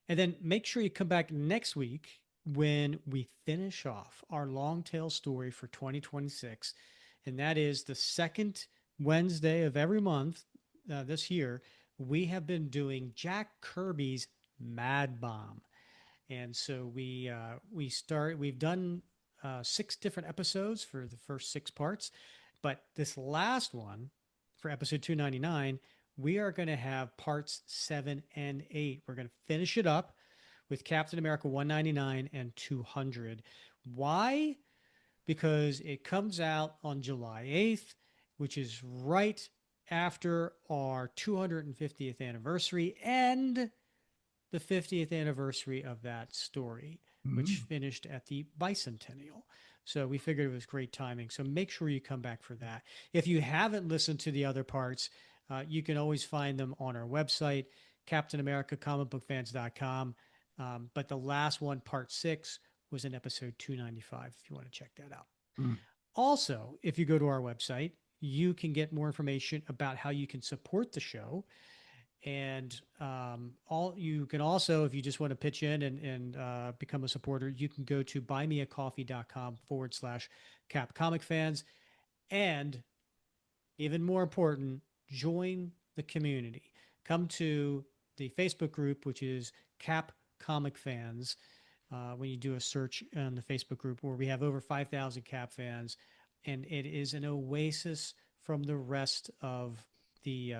And then make sure you come back next week when we finish off our long tail story for 2026. And that is the second Wednesday of every month. this year, we have been doing Jack Kirby's Mad Bomb. And so we've done 6 different episodes for the first 6 parts, but this last one for episode 299, we are going to have parts 7 and 8. We're going to finish it up with Captain America 199 and 200. Why? Because it comes out on July 8th, which is right after our 250th anniversary and the 50th anniversary of that story, which finished at the bicentennial. So we figured it was great timing. So make sure you come back for that. If you haven't listened to the other parts, you can always find them on our website, CaptainAmericaComicBookFans.com. But the last one, part 6, was in episode 295, if you want to check that out. Also, if you go to our website, you can get more information about how you can support the show. And you can also, if you just want to pitch in and become a supporter, you can go to buymeacoffee.com/CapComicFans. And even more important, join the community. Come to the Facebook group, which is Cap Comic Fans. When you do a search on the Facebook group, where we have over 5,000 Cap fans, and it is an oasis from the rest of the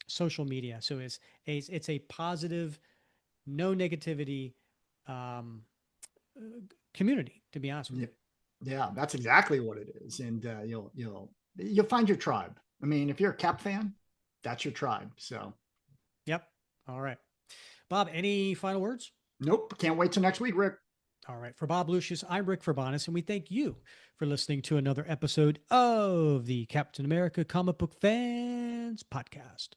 social media. So it's a positive, no negativity community, to be honest with you. Yeah, that's exactly what it is, and you'll find your tribe. I mean, if you're a Cap fan, that's your tribe. So, yep. All right, Bob. Any final words? Nope. Can't wait till next week, Rick. All right. For Bob Lucius, I'm Rick Verbanis, and we thank you for listening to another episode of the Captain America Comic Book Fans Podcast.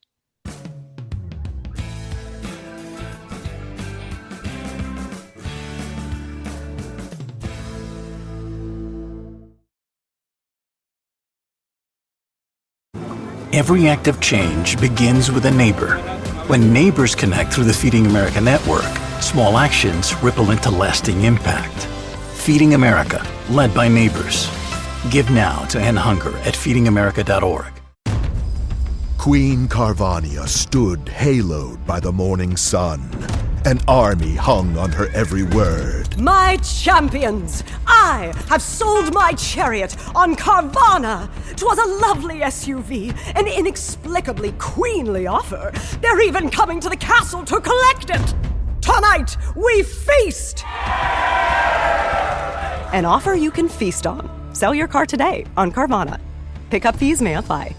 Every act of change begins with a neighbor. When neighbors connect through the Feeding America network, small actions ripple into lasting impact. Feeding America, led by neighbors. Give now to end hunger at feedingamerica.org. Queen Carvania stood haloed by the morning sun. An army hung on her every word. My champions, I have sold my chariot on Carvana. 'Twas a lovely SUV, an inexplicably queenly offer. They're even coming to the castle to collect it. Tonight, we feast! An offer you can feast on. Sell your car today on Carvana. Pickup fees may apply.